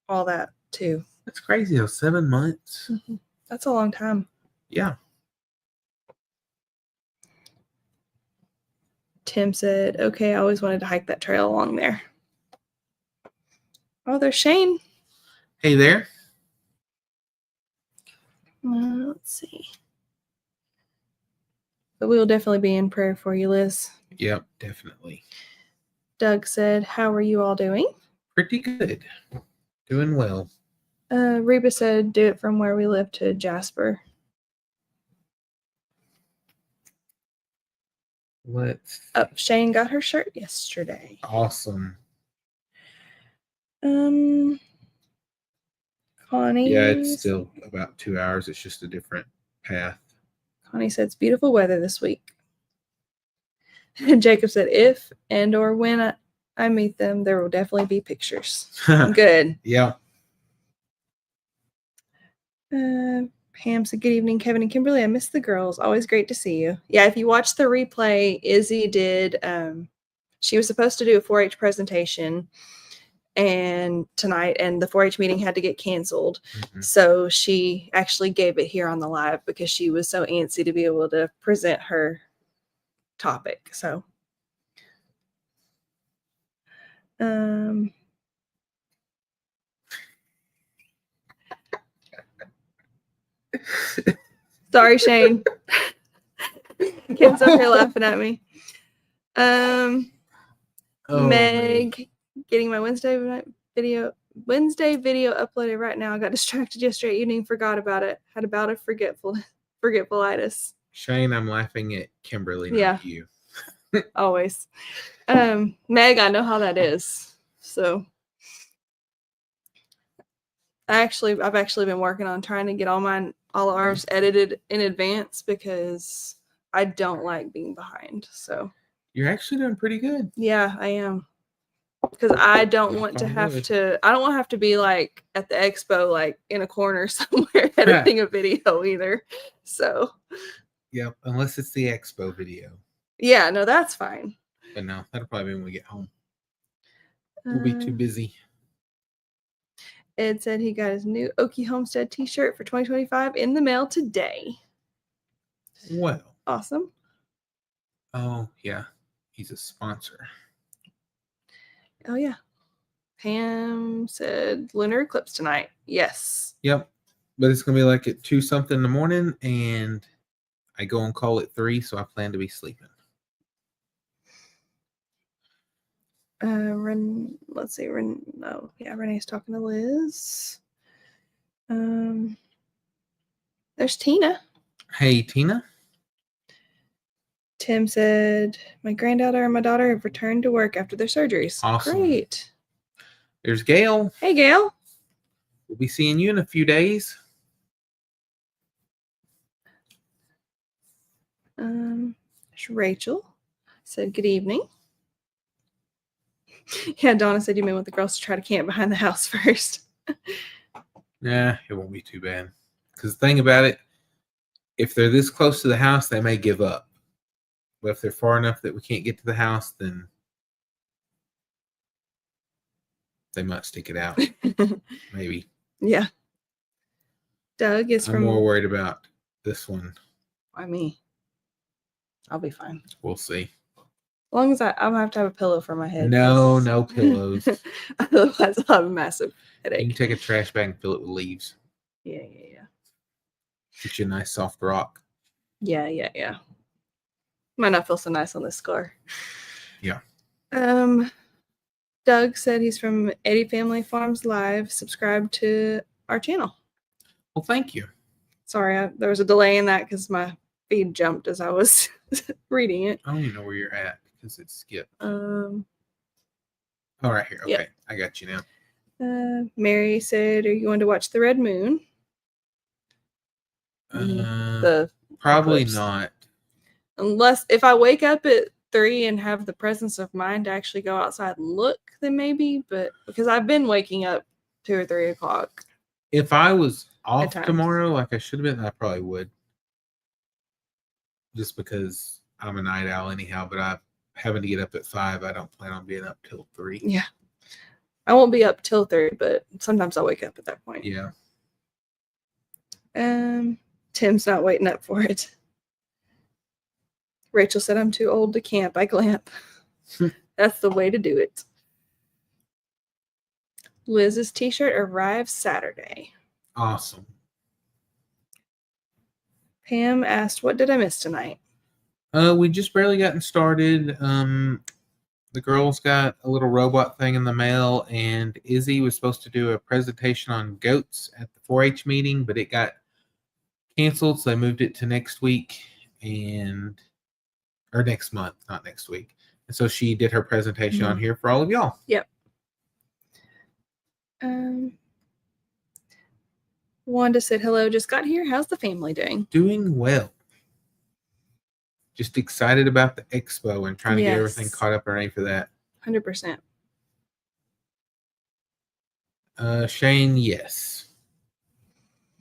all that too. That's crazy though. 7 months. Mm-hmm. That's a long time. Yeah. Tim said, okay, I always wanted to hike that trail along there. Oh, there's Shane. Hey there. Let's see. But we will definitely be in prayer for you, Liz. Yep, definitely. Doug said, how are you all doing? Pretty good. Doing well. Reba said, do it from where we live to Jasper. Shane got her shirt yesterday. Awesome. Connie. Yeah, it's still about 2 hours. It's just a different path. Connie said, it's beautiful weather this week. And Jacob said, if and or when I meet them, there will definitely be pictures. Good. Yeah. Pam said, good evening, Kevin and Kimberly. I miss the girls. Always great to see you. Yeah, if you watch the replay, Izzy did, she was supposed to do a 4-H presentation tonight, and the 4-H meeting had to get canceled. Mm-hmm. So she actually gave it here on the live because she was so antsy to be able to present her topic. So, sorry, Shane. Kim's up here laughing at me. Meg, man. Getting my Wednesday video uploaded right now. I got distracted yesterday evening, forgot about it. Had a bout of forgetfulitis. Shane, I'm laughing at Kimberly, not you. Always. Meg, I know how that is. So I've actually been working on trying to get all ours edited in advance because I don't like being behind. So you're actually doing pretty good. Yeah, I am. Because I don't want to have to be like at the expo, like in a corner somewhere editing a video either. So yep, unless it's the expo video. Yeah, no, that's fine. But no, that'll probably be when we get home. We'll be too busy. Ed said he got his new Okie Homestead t-shirt for 2025 in the mail today. Well. Awesome. Oh, yeah. He's a sponsor. Oh, yeah. Pam said lunar eclipse tonight. Yes. Yep. But it's going to be like at 2 something in the morning, and I go on call at 3, so I plan to be sleeping. Let's see. Renee's talking to Liz. There's Tina. Hey, Tina. Tim said, my granddaughter and my daughter have returned to work after their surgeries. Awesome. Great. There's Gail. Hey, Gail. We'll be seeing you in a few days. There's Rachel. Said, good evening. Yeah, Donna said you may want the girls to try to camp behind the house first. Nah, it won't be too bad. Because the thing about it, if they're this close to the house, they may give up. But if they're far enough that we can't get to the house, then they might stick it out. Maybe. Yeah. Doug is I'm more worried about this one. Why me? I'll be fine. We'll see. As long as I'm going to have to have a pillow for my head. No pillows. Otherwise, I'll have a massive headache. You can take a trash bag and fill it with leaves. Yeah. Get you a nice soft rock. Yeah. Might not feel so nice on this scar. Yeah. Doug said he's from Eddie Family Farms Live. Subscribe to our channel. Well, thank you. Sorry, there was a delay in that because my feed jumped as I was reading it. I don't even know where you're at because it skipped. Oh, right here. Okay, yep. I got you now. Mary said, are you going to watch the red moon? the Probably eclipse. not. Unless if I wake up at 3 and have the presence of mind to actually go outside and look, then maybe. But because I've been waking up 2 or 3 o'clock. If I was off times. tomorrow, like I should have been, I probably would. Just because I'm a night owl anyhow, but I'm having to get up at 5. I don't plan on being up till 3. Yeah. I won't be up till 3, but sometimes I'll wake up at that point. Yeah. Tim's not waiting up for it. Rachel said, I'm too old to camp. I glamp. That's the way to do it. Liz's t-shirt arrives Saturday. Awesome. Pam asked, what did I miss tonight? We just barely gotten started. The girls got a little robot thing in the mail, and Izzy was supposed to do a presentation on goats at the 4-H meeting, but it got canceled, so they moved it to next week or next month, not next week. And so she did her presentation on here for all of y'all. Yep. Wanda said, hello, just got here. How's the family doing? Doing well. Just excited about the expo and trying to get everything caught up and ready for that. 100%. Shane, yes.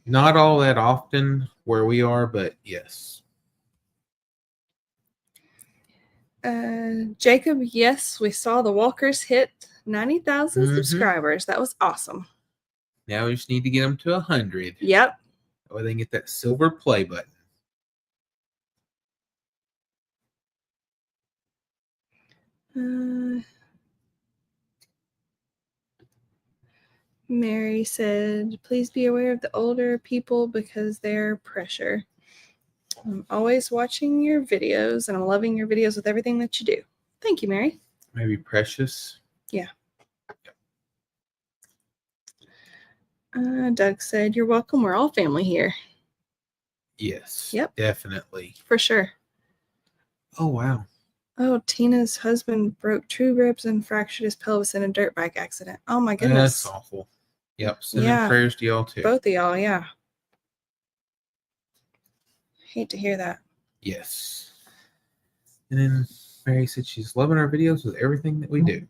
Not all that often where we are, but yes. Jacob, yes, we saw the walkers hit 90,000 subscribers. That was awesome. Now we just need to get them to 100. Yep. Or they can get that silver play button. Mary said, please be aware of the older people because they're pressure. I'm always watching your videos and I'm loving your videos with everything that you do. Thank you, Mary. Maybe Precious. Yeah. Doug said, you're welcome. We're all family here. Yes. Yep. Definitely. For sure. Oh, wow. Oh, Tina's husband broke true ribs and fractured his pelvis in a dirt bike accident. Oh, my goodness. That's awful. Yep. Sending prayers to y'all, too. Both of y'all, yeah. Hate to hear that. Yes. And then Mary said she's loving our videos with everything that we do.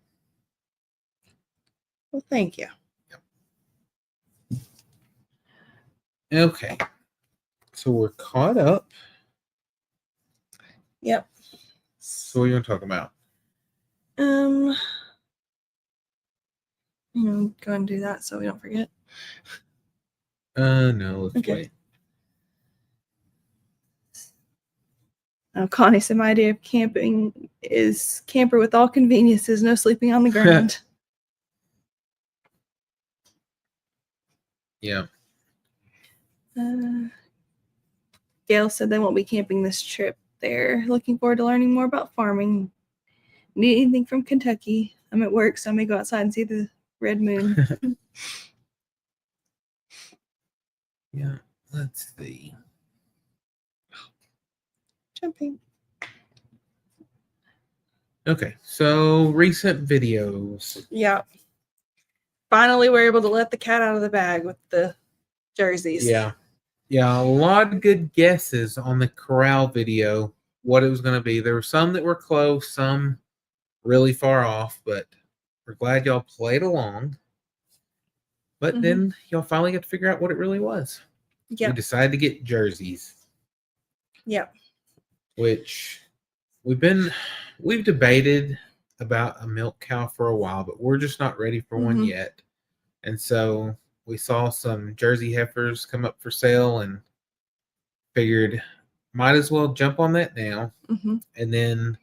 Well, thank you. Yep. Okay. So we're caught up. Yep. So what are you going to talk about? Go and do that so we don't forget. No, let's wait. Connie said, my idea of camping is camper with all conveniences, no sleeping on the ground. Yeah. Gail said they won't be camping this trip. They're looking forward to learning more about farming. Need anything from Kentucky? I'm at work, so I may go outside and see the red moon. Yeah, let's see. Jumping. Okay, so recent videos. Yeah. Finally, we're able to let the cat out of the bag with the jerseys. Yeah. Yeah, a lot of good guesses on the corral video, what it was going to be. There were some that were close, some really far off, but we're glad y'all played along. But then y'all finally got to figure out what it really was. Yeah. We decided to get jerseys. Yeah. Which we've debated about a milk cow for a while, but we're just not ready for one yet. And so we saw some Jersey heifers come up for sale and figured might as well jump on that now. And then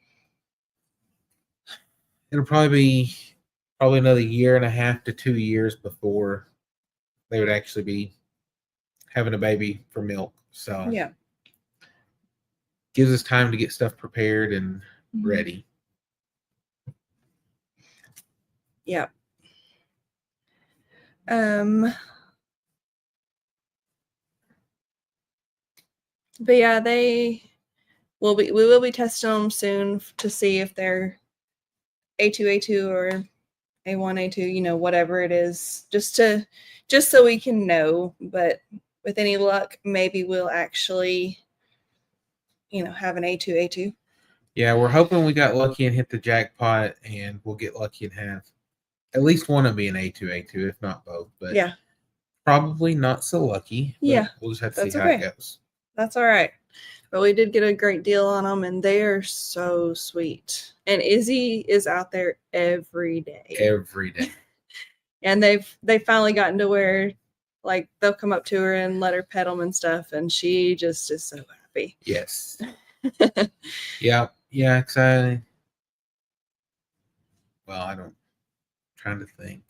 it'll probably be another 1.5 to 2 years before they would actually be having a baby for milk. So yeah, gives us time to get stuff prepared and ready. Yeah. But yeah, we will be testing them soon to see if they're A2 or A1 A2, whatever it is, just so we can know. But with any luck, maybe we'll actually, have an A2. Yeah, we're hoping we got lucky and hit the jackpot, and we'll get lucky and have at least one of them be an A2, if not both. But Yeah, probably not so lucky. But Yeah, we'll just have to that's see how okay. it goes. that's all right. But we did get a great deal on them, and they are so sweet. And Izzy is out there every day. Every day. And they've finally gotten to where, like, they'll come up to her and let her pet them and stuff, and she just is so happy. Yes. Yeah. Exciting. Well, trying to think.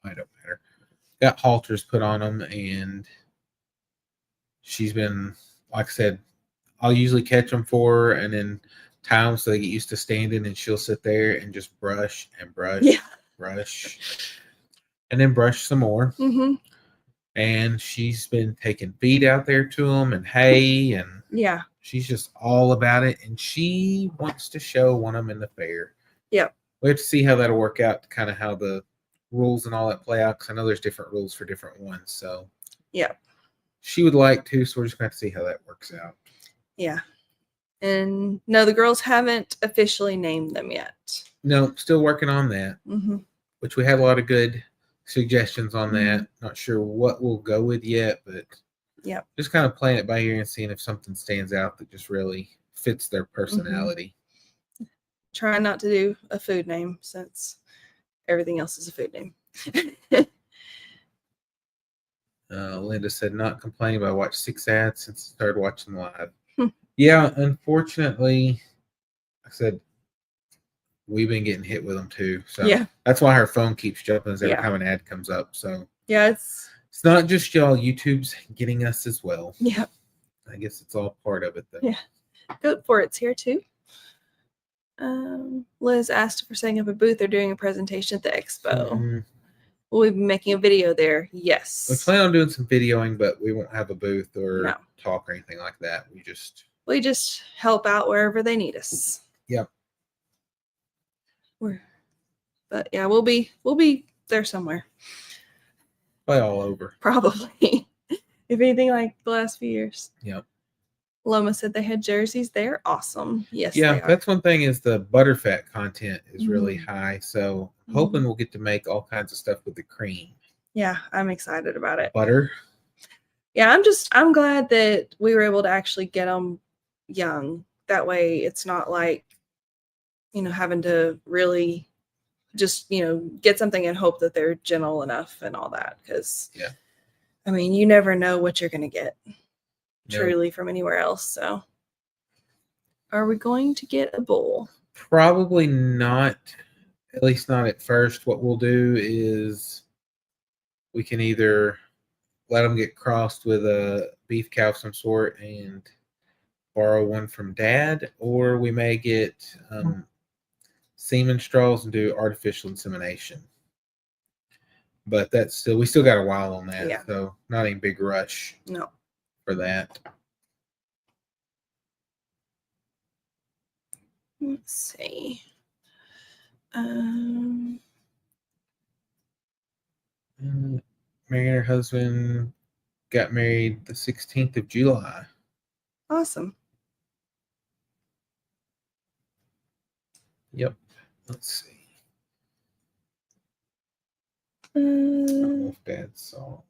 I don't matter. Got halters put on them, and she's been, like I said, I'll usually catch them for her and then tie them so they get used to standing, and she'll sit there and just brush and brush, brush, and then brush some more. Mm-hmm. And she's been taking feed out there to them and hay, and Yeah. she's just all about it. And she wants to show one of them in the fair. Yep. We have to see how that'll work out, kind of how the rules and all that play out, because I know there's different rules for different ones. So Yeah. she would like to, so we're just going to have to see how that works out. Yeah. And no, the girls haven't officially named them yet. No, still working on that, Mm-hmm. which we had a lot of good suggestions on that. Not sure what we'll go with yet, but just kind of playing it by ear and seeing if something stands out that just really fits their personality. Trying not to do a food name since everything else is a food name. Linda said, not complaining, but I watched 6 ads since I started watching live. Yeah, unfortunately, I said, we've been getting hit with them too. So that's why her phone keeps jumping every time an ad comes up. So it's not just y'all. YouTube's getting us as well. Yeah. I guess it's all part of it though. Yeah. Good for it's here too. Liz asked if we're setting up a booth or doing a presentation at the expo. Mm-hmm. Will we be making a video there? Yes. We plan on doing some videoing, but we won't have a booth or talk or anything like that. We just help out wherever they need us. Yep. But yeah, we'll be there somewhere. Probably all over. Probably. If anything like the last few years. Yep. Loma said they had jerseys. They're awesome. Yes, yeah, they are. That's one thing is the butterfat content is really high. So I'm hoping we'll get to make all kinds of stuff with the cream. Yeah, I'm excited about it. Butter. Yeah, I'm glad that we were able to actually get them young. That way it's not like, having to really just, get something and hope that they're gentle enough and all that. Because, I mean, you never know what you're going to get truly from anywhere else. So are we going to get a bull? Probably not, at least not at first. What we'll do is we can either let them get crossed with a beef cow of some sort and borrow one from Dad, or we may get semen straws and do artificial insemination. But we still got a while on that, so not any big rush. No. For that. Let's see. Mary and her husband got married the 16th of July. Awesome. Yep. Let's see. I don't know if Dad saw.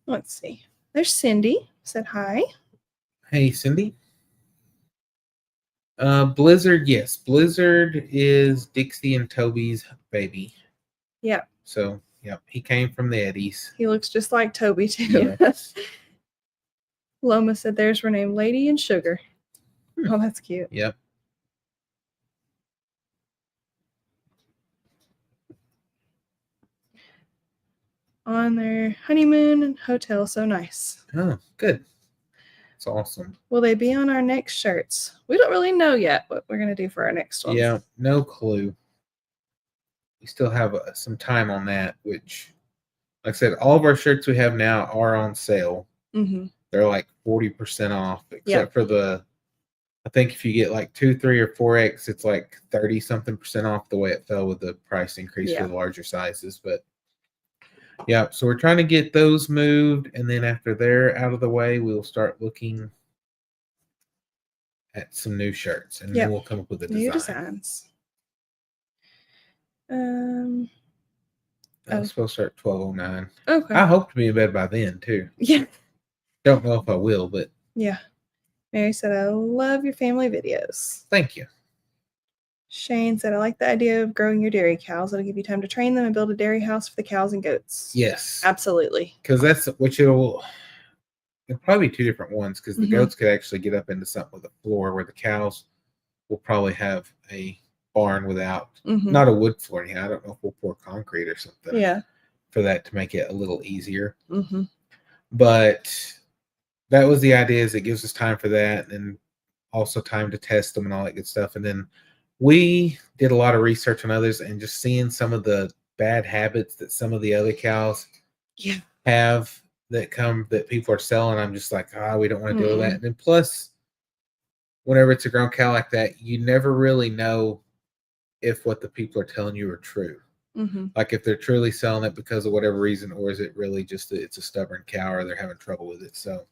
Let's see. There's Cindy. Said hi. Hey, Cindy. Blizzard, yes. Blizzard is Dixie and Toby's baby. Yep. So, he came from the Eddies. He looks just like Toby, too. Yes. Loma said theirs were named Lady and Sugar. Oh, that's cute. Yep. On their honeymoon and hotel. So nice. Oh, good. It's awesome. Will they be on our next shirts? We don't really know yet what we're going to do for our next one. Yeah, no clue. We still have some time on that, which, like I said, all of our shirts we have now are on sale. Mm-hmm. They're like 40% off, except for the I think if you get like 2, 3, or 4X, it's like 30 something % off the way it fell with the price increase Yeah. for the larger sizes. But yeah, so we're trying to get those moved, and then after they're out of the way, we'll start looking at some new shirts, and Yep. then we'll come up with a New design. designs. I was supposed to start 12:09. Okay. I hope to be in bed by then too. Yeah. Don't know if I will, but Yeah. Mary said, I love your family videos. thank you. Shane said, I like the idea of growing your dairy cows. It'll give you time to train them and build a dairy house for the cows and goats. Yes, Absolutely. because that's which it'll probably be 2 different ones, because the Mhm. goats could actually get up into something with a floor, where the cows will probably have a barn without not a wood floor. I don't know if we'll pour concrete or something. Yeah. For that to make it a little easier. Mm-hmm. But that was the idea, is it gives us time for that, and also time to test them and all that good stuff. And then we did a lot of research on others, and just seeing some of the bad habits that some of the other cows have that people are selling. I'm just like, we don't want to deal with that. And then plus, whenever it's a grown cow like that, you never really know if what the people are telling you are true. Mm-hmm. Like if they're truly selling it because of whatever reason, or is it really just that it's a stubborn cow, or they're having trouble with it. So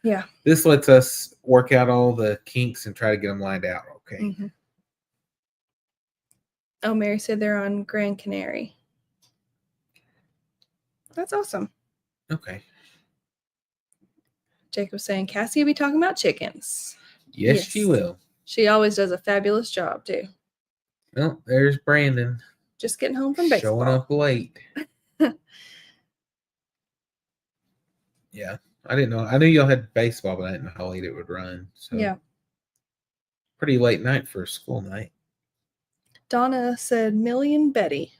yeah, this lets us work out all the kinks and try to get them lined out. Okay. Mm-hmm. Oh, Mary said they're on Grand Canary. That's awesome. Okay. Jacob was saying Cassie will be talking about chickens. Yes, she will. She always does a fabulous job too. Well, there's Brandon. Just getting home from baseball. Showing up late. Yeah. I didn't know. I knew y'all had baseball, but I didn't know how late it would run. So yeah. Pretty late night for a school night. Donna said Millie and Betty.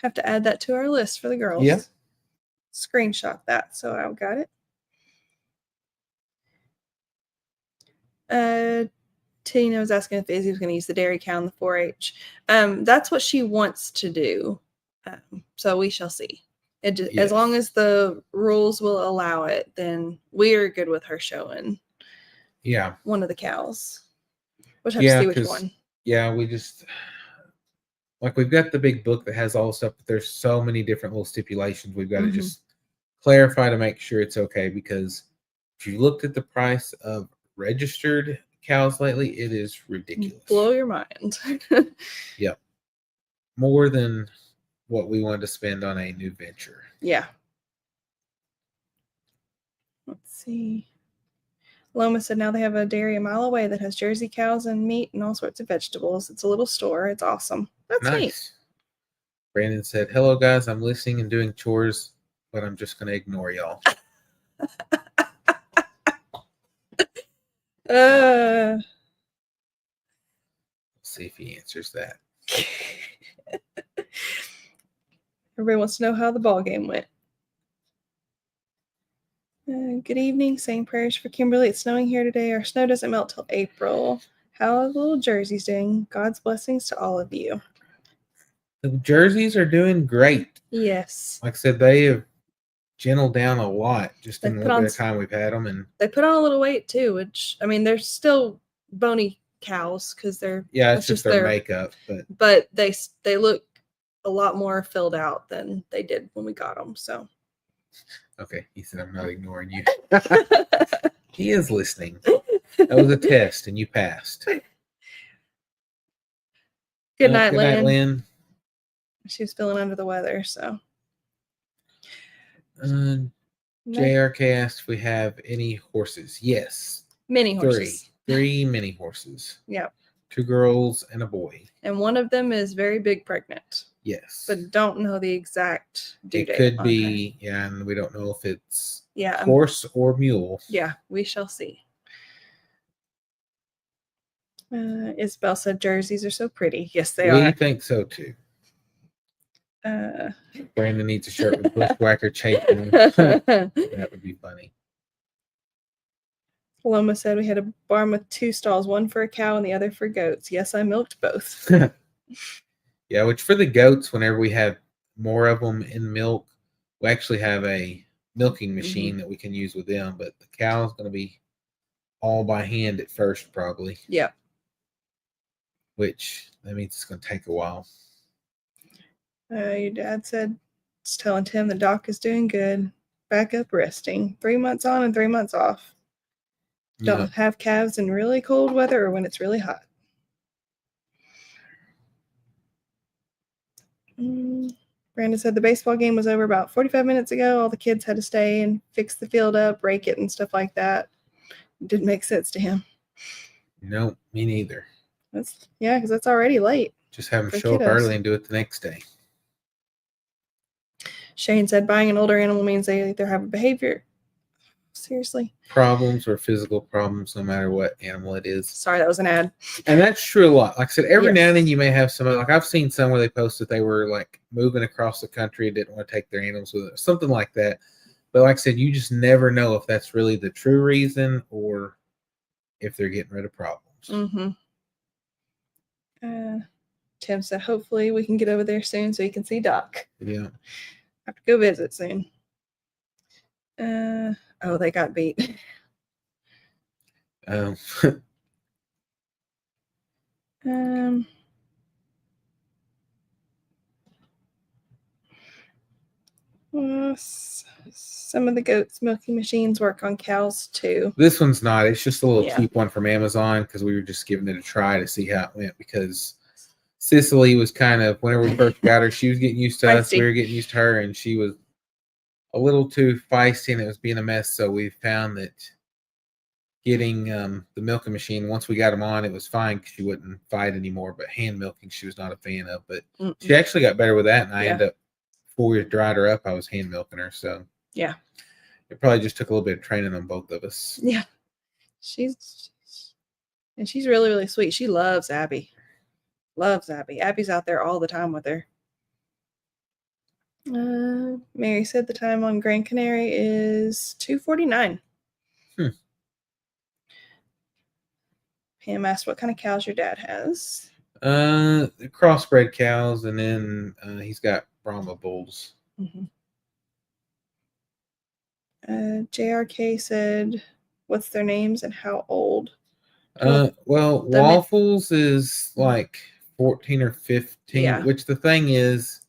Have to add that to our list for the girls. Yeah. Screenshot that, so I got it. Tina was asking if Izzy was going to use the dairy cow in the 4-H. That's what she wants to do. So we shall see. As long as the rules will allow it, then we are good with her showing. Yeah. One of the cows. We'll have to see which one. Yeah, we just we've got the big book that has all the stuff, but there's so many different little stipulations we've got to just clarify to make sure it's okay. Because if you looked at the price of registered cows lately, it is ridiculous. Blow your mind. Yep. More than what we wanted to spend on a new venture. Yeah. Let's see. Loma said now they have a dairy a mile away that has Jersey cows and meat and all sorts of vegetables. It's a little store. It's awesome. That's neat. Brandon said, hello, guys. I'm listening and doing chores, but I'm just going to ignore y'all. Let's see if he answers that. Everybody wants to know how the ball game went. Good evening. Saying prayers for Kimberly. It's snowing here today. Our snow doesn't melt till April. How are the little jerseys doing? God's blessings to all of you. The jerseys are doing great. Yes. Like I said, they have gentled down a lot just in the little bit of time we've had them. And they put on a little weight too, which, I mean, they're still bony cows because they're... Yeah, it's just their makeup. But they look a lot more filled out than they did when we got them, so... Okay, he said, I'm not ignoring you. He is listening. That was a test, and you passed. Good night, Lynn. She was feeling under the weather, so. JRK asked if we have any horses. Yes. Mini horses. Three mini horses. Yep. 2 girls and a boy. And one of them is very big pregnant. Yes. But don't know the exact due date. It could be, and we don't know if it's Yeah. Horse or mule. Yeah, we shall see. Isabel said jerseys are so pretty. Yes, they are. We think so too. Brandon needs a shirt with bushwhacker chafing. That would be funny. Paloma said we had a barn with 2 stalls, one for a cow and the other for goats. Yes, I milked both. Yeah, which for the goats, whenever we have more of them in milk, we actually have a milking machine that we can use with them. But the cow is going to be all by hand at first, probably. Yep. Which that means it's going to take a while. Your dad said it's telling Tim the doc is doing good. Back up resting. 3 months on and 3 months off. Don't Yeah. have calves in really cold weather or when it's really hot. Brandon said the baseball game was over about 45 minutes ago. All the kids had to stay and fix the field up, rake it, and stuff like that. It didn't make sense to him. No, me neither. Because that's already late. Just have them For show up kiddos. early and do it the next day. Shane said buying an older animal means they either have a behavior. Seriously. Problems or physical problems, no matter what animal it is. Sorry, that was an ad. And that's true a lot. Like I said, every now and then Yes. you may have somebody, like I've seen some where they posted they were like moving across the country and didn't want to take their animals with it, something like that. But like I said, you just never know if that's really the true reason or if they're getting rid of problems. Mm-hmm. Tim said hopefully we can get over there soon so you can see Doc. Yeah. Have to go visit soon. They got beat. Um, Some of the goats' milking machines work on cows too. this one's not. It's just a little Yeah. cheap one from Amazon because we were just giving it a try to see how it went because Cicely was kind of, whenever we first got her, she was getting used to us. We Feisty. were getting used to her, and she was a little too feisty, and it was being a mess. So we found that getting the milking machine, once we got them on, it was fine because she wouldn't fight anymore. But hand milking, she was not a fan of. But she actually got better with that, and I ended up, before we dried her up, I was hand milking her. So yeah, it probably just took a little bit of training on both of us. Yeah, she's really, really sweet. She loves Abby. Loves Abby. Abby's out there all the time with her. Mary said the time on Grand Canary is 2:49. Pam asked what kind of cows your dad has. Crossbred cows, and then he's got Brahma bulls. JRK said, what's their names and how old? Well, Waffles is like 14 or 15. Yeah. Which the thing is,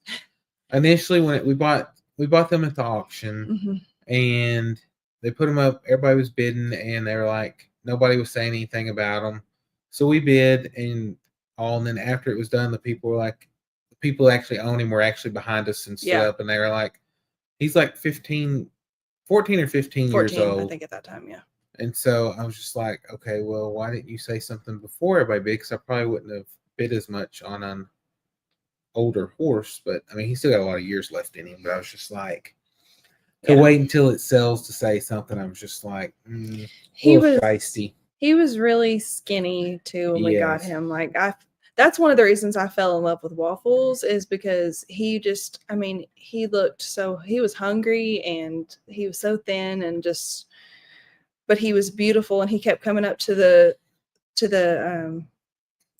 initially when we bought them at the auction, and they put them up. Everybody was bidding, and they were like, nobody was saying anything about them. So we bid, and then after it was done, the people were like, the people who actually own him were actually behind us and stood up, and they were like, he's like 14 or 15 years old. I think at that time, yeah. And so I was just like, okay, well, why didn't you say something before everybody bid? Because I probably wouldn't have bid as much on an older horse. But I mean, he's still got a lot of years left in him. But I was just like, to wait until it sells to say something. I was just like, he was feisty. He was really skinny too when we got him. Like that's one of the reasons I fell in love with Waffles is because he just, I mean, he was hungry and he was so thin and just, but he was beautiful, and he kept coming up to the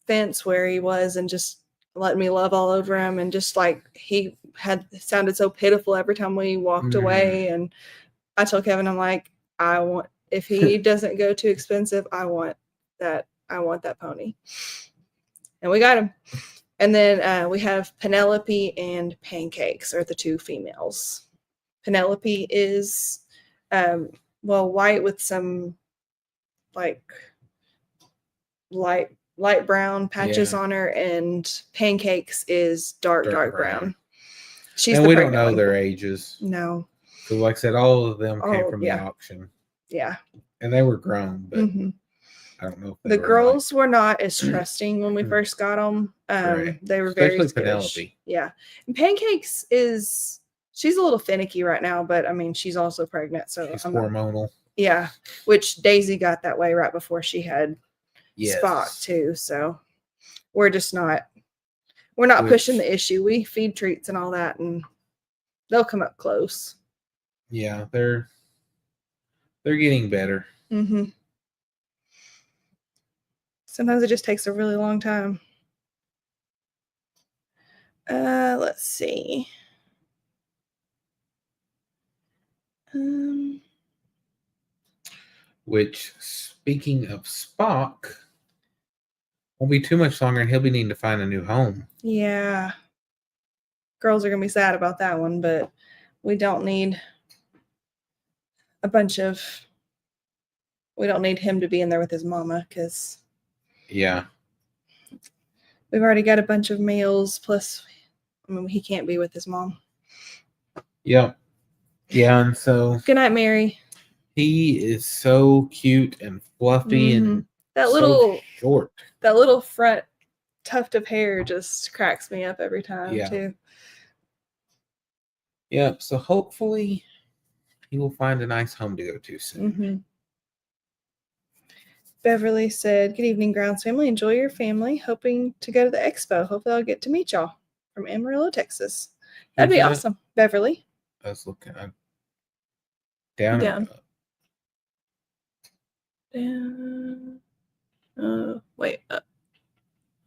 fence where he was and just letting me love all over him, and just like he sounded so pitiful every time we walked away. And I told Kevin, I'm like, if he doesn't go too expensive, I want that pony. And we got him. And then we have Penelope and Pancakes are the two females. Penelope is white with some like light brown patches on her, and Pancakes is dark brown. She's and we don't know their ages. No. So like I said, all of them came from the auction. Yeah. And they were grown, but I don't know if the girls were not as trusting when we first got them. They were especially very Penelope. Yeah. And Pancakes she's a little finicky right now, but I mean, she's also pregnant, so she's hormonal. Yeah, which Daisy got that way right before she had Spot too. So we're not pushing the issue. We feed treats and all that, and they'll come up close. Yeah, they're getting better. Sometimes it just takes a really long time. Let's see. Which, speaking of Spock, won't be too much longer and he'll be needing to find a new home. Yeah. Girls are going to be sad about that one, but we don't need we don't need him to be in there with his mama because Yeah. we've already got a bunch of males. Plus, I mean, he can't be with his mom. Yep. Yeah, and so Good night, Mary. he is so cute and fluffy and That so little short. front tuft of hair just cracks me up every time Yeah. too. Yep. So hopefully he will find a nice home to go to soon. Beverly said, "Good evening, Grounds family. Enjoy your family. Hoping to go to the expo. Hopefully I'll get to meet y'all from Amarillo, Texas. That'd be awesome." Beverly. I was looking down. Down. Wait. I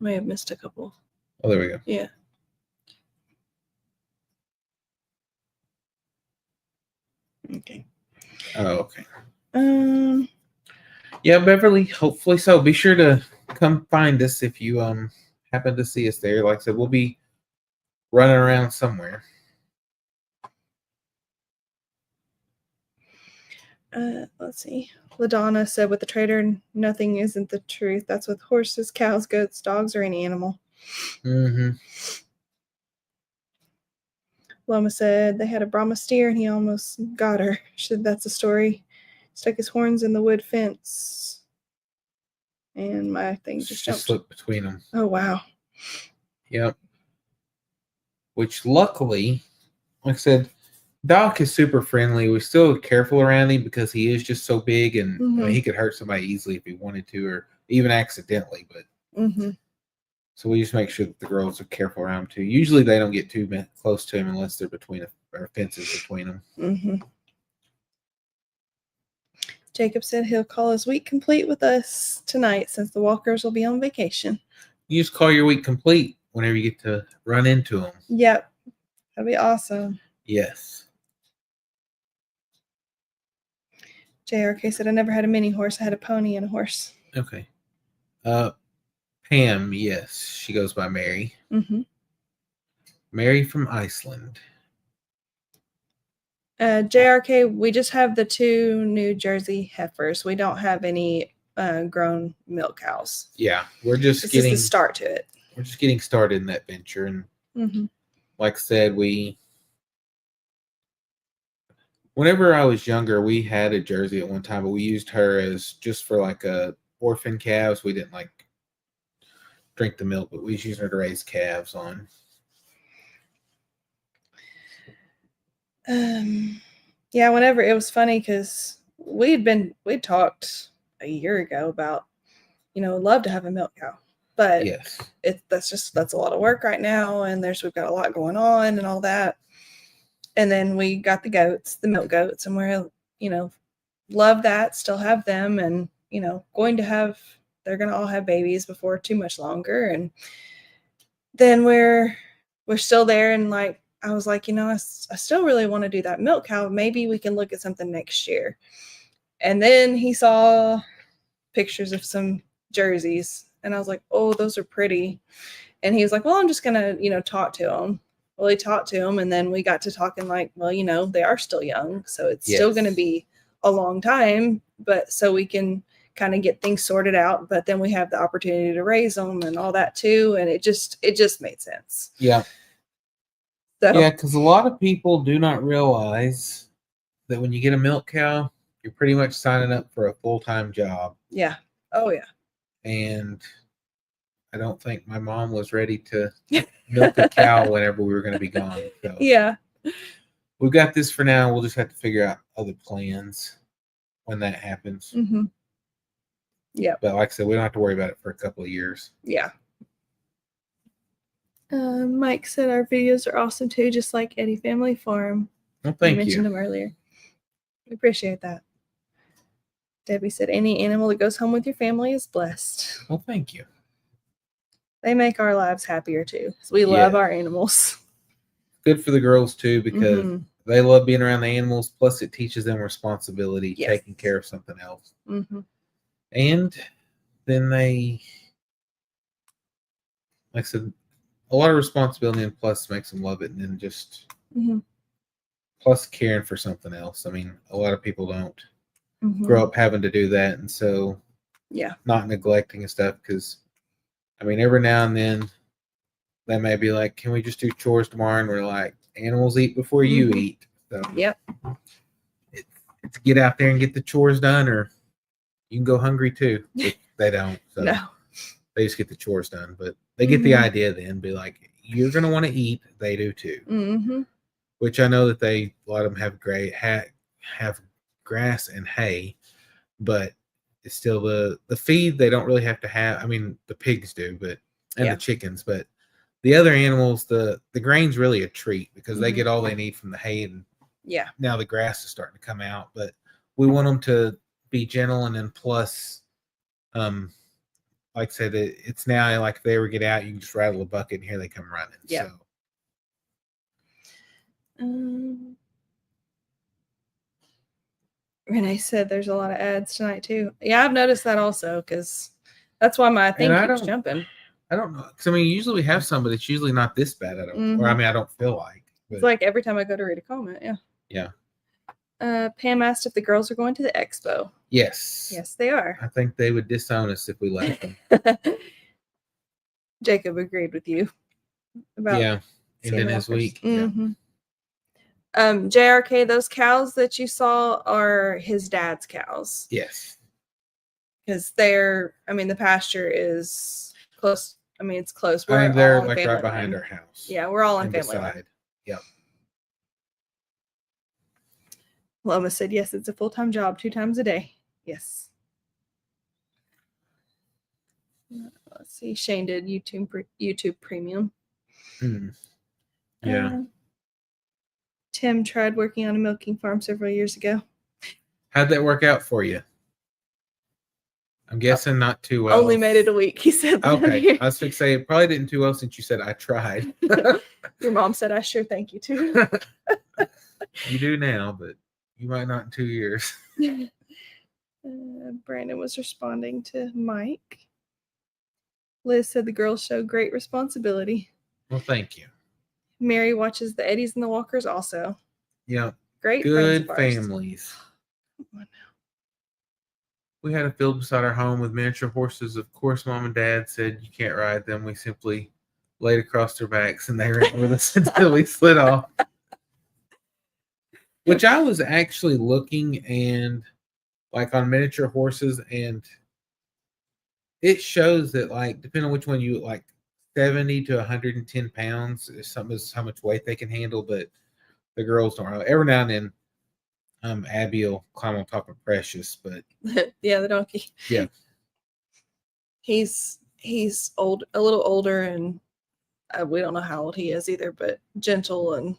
may have missed a couple. Oh, there we go. Yeah. Okay. Oh, okay. Yeah, Beverly, hopefully so. Be sure to come find us if you happen to see us there. Like I said, we'll be running around somewhere. Let's see. LaDonna said, "With the trader, nothing isn't the truth. That's with horses, cows, goats, dogs, or any animal." Loma said they had a Brahma steer and he almost got her. She said that's a story. Stuck his horns in the wood fence. And my thing just jumped. Slipped between them. Oh, wow. Yep. Which luckily, like I said, Doc is super friendly. We're still careful around him because he is just so big and I mean, he could hurt somebody easily if he wanted to or even accidentally. But so we just make sure that the girls are careful around him too. Usually they don't get too close to him unless they're between fences between them. Jacob said he'll call his week complete with us tonight since the Walkers will be on vacation. You just call your week complete whenever you get to run into them. Yep. That'd be awesome. Yes. JRK said, "I never had a mini horse. I had a pony and a horse." Okay. Pam, yes. She goes by Mary. Mary from Iceland. JRK, we just have the 2 New Jersey heifers. We don't have any grown milk cows. Yeah, we're just this getting is the start to it. We're just getting started in that venture, and like I said, whenever I was younger, we had a Jersey at one time, but we used her as just for like a orphan calves. We didn't like drink the milk, but we was using her to raise calves on. Yeah, whenever it was funny because we'd talked a year ago about, love to have a milk cow, but yes, that's a lot of work right now, and we've got a lot going on and all that. And then we got the milk goats, and we're, love that, still have them, and they're going to all have babies before too much longer. And then we're still there. And like, I was like, I still really want to do that milk cow. Maybe we can look at something next year. And then he saw pictures of some jerseys, and I was like, oh, those are pretty. And he was like, well, I'm just going to, talk to him. Well, he talked to him, and then we got to talking like, well, they are still young. So it's still going to be a long time, but so we can kind of get things sorted out, but then we have the opportunity to raise them and all that too. And it just made sense. Yeah. So, yeah, because a lot of people do not realize that when you get a milk cow, you're pretty much signing up for a full-time job. Yeah. Oh, yeah. And I don't think my mom was ready to milk a cow whenever we were going to be gone. So yeah. We've got this for now. We'll just have to figure out other plans when that happens. Yeah. But like I said, we don't have to worry about it for a couple of years. Yeah. Mike said our videos are awesome too, just like Eddie Family Farm. Well, thank you. I mentioned them earlier. We appreciate that. Debbie said any animal that goes home with your family is blessed. Well, thank you. They make our lives happier too. So we love our animals. Good for the girls too, because they love being around the animals. Plus, it teaches them responsibility, Yes. taking care of something else. Mm-hmm. And then they, like I said, a lot of responsibility, and plus makes them love it. And then just Mm-hmm. plus caring for something else. I mean, a lot of people don't Mm-hmm. grow up having to do that, and so Yeah. not neglecting and stuff. Because I mean, every now and then they may be like, "Can we just do chores tomorrow?" And we're like, "Animals eat before you Mhm. eat." So Yep. it's get out there and get the chores done, or you can go hungry too. But they don't. So No. they just get the chores done. But they get the Mhm. idea then. Be like, "You're gonna want to eat." They do too. Mm-hmm. Which I know that a lot of them have grass and hay, but it's still the feed they don't really have to have. I mean, the pigs do, but and Yeah. the chickens, but the other animals, the grain's really a treat because they Mhm. get all they need from the hay, and Yeah. now the grass is starting to come out. But we want them to be gentle, and then plus, like I said, it's now like if they ever get out, you can just rattle a bucket and here they come running. Yeah. So Renee said there's a lot of ads tonight too. Yeah, I've noticed that also because that's why my thing I keeps don't- jumping. I don't know, because I mean, usually we have some, but it's usually not this bad. I don't, or I Mhm. mean, I don't feel like. It's But like every time I go to read a comment. Yeah. yeah, Pam asked if the girls are going to the expo. yes, Yes, they are. I think they would disown us if we left them. Jacob agreed with you about Yeah, seeing ending the his walkers. week. Yeah. Mhm. JRK, those cows that you saw are his dad's cows Yes. because the pasture is close. I mean, it's close. I think all they're on like family right behind line. our house. Yeah, we're all on and family line. beside. Yep. Loma said, yes, it's a full-time job 2 times a day. Yes. Let's see. Shane did YouTube Premium. Mm. Yeah. Tim tried working on a milking farm several years ago. How'd that work out for you? I'm guessing not too well. Only made it a week, he said. Okay. I was going to say it probably didn't too well since you said I tried. Your mom said, I sure thank you too. You do now, but you might not in 2 years. Brandon was responding to Mike. Liz said the girls show great responsibility. Well, thank you. Mary watches the Eddies and the Walkers also. Yeah. Great Good friends of ours. families. Come on now. We had a field beside our home with miniature horses. Of course, Mom and Dad said you can't ride them. We simply laid across their backs and they ran with us until we slid off. Which I was actually looking and like on miniature horses, and it shows that like depending on which one you like, 70 to 110 pounds is how much weight they can handle, but the girls don't really. Every now and then Abby will climb on top of Precious, but Yeah, the donkey. Yeah. He's old, a little older, and we don't know how old he is either, but gentle and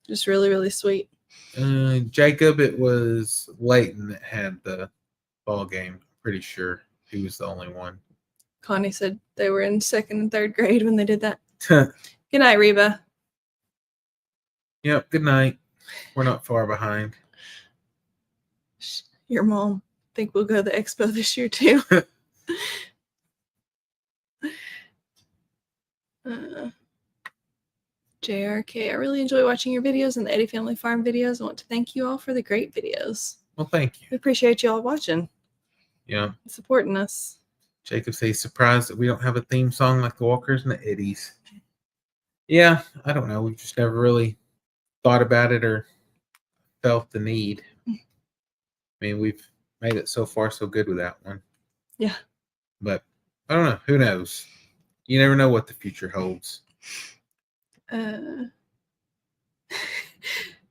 just really, really sweet. Jacob, it was Leighton that had the ball game. Pretty sure he was the only one. Connie said they were in 2nd and 3rd grade when they did that. Good night, Reba. Yep. Good night. We're not far behind. Your mom think we'll go to the expo this year too. JRK, I really enjoy watching your videos and the Eddie Family Farm videos. I want to thank you all for the great videos. Well, thank you. We appreciate you all watching. Yeah. Supporting us. Jacob says he's surprised that we don't have a theme song like the Walkers and the Eddies. Yeah, I don't know. We've just never really thought about it or felt the need. I mean, we've made it so far so good without one. Yeah. But I don't know. Who knows? You never know what the future holds.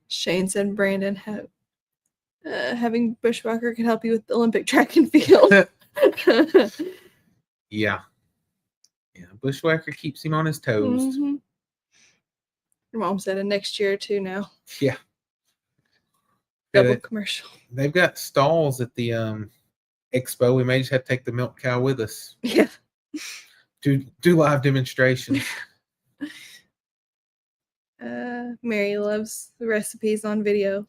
Shane said Brandon having Bushwhacker could help you with the Olympic track and field. Yeah. Yeah. Bushwhacker keeps him on his toes. Mm-hmm. Your mom said it next year or 2 now. Yeah. Double commercial. They've got stalls at the expo. We may just have to take the milk cow with us. Yeah. Do live demonstrations. Mary loves the recipes on video.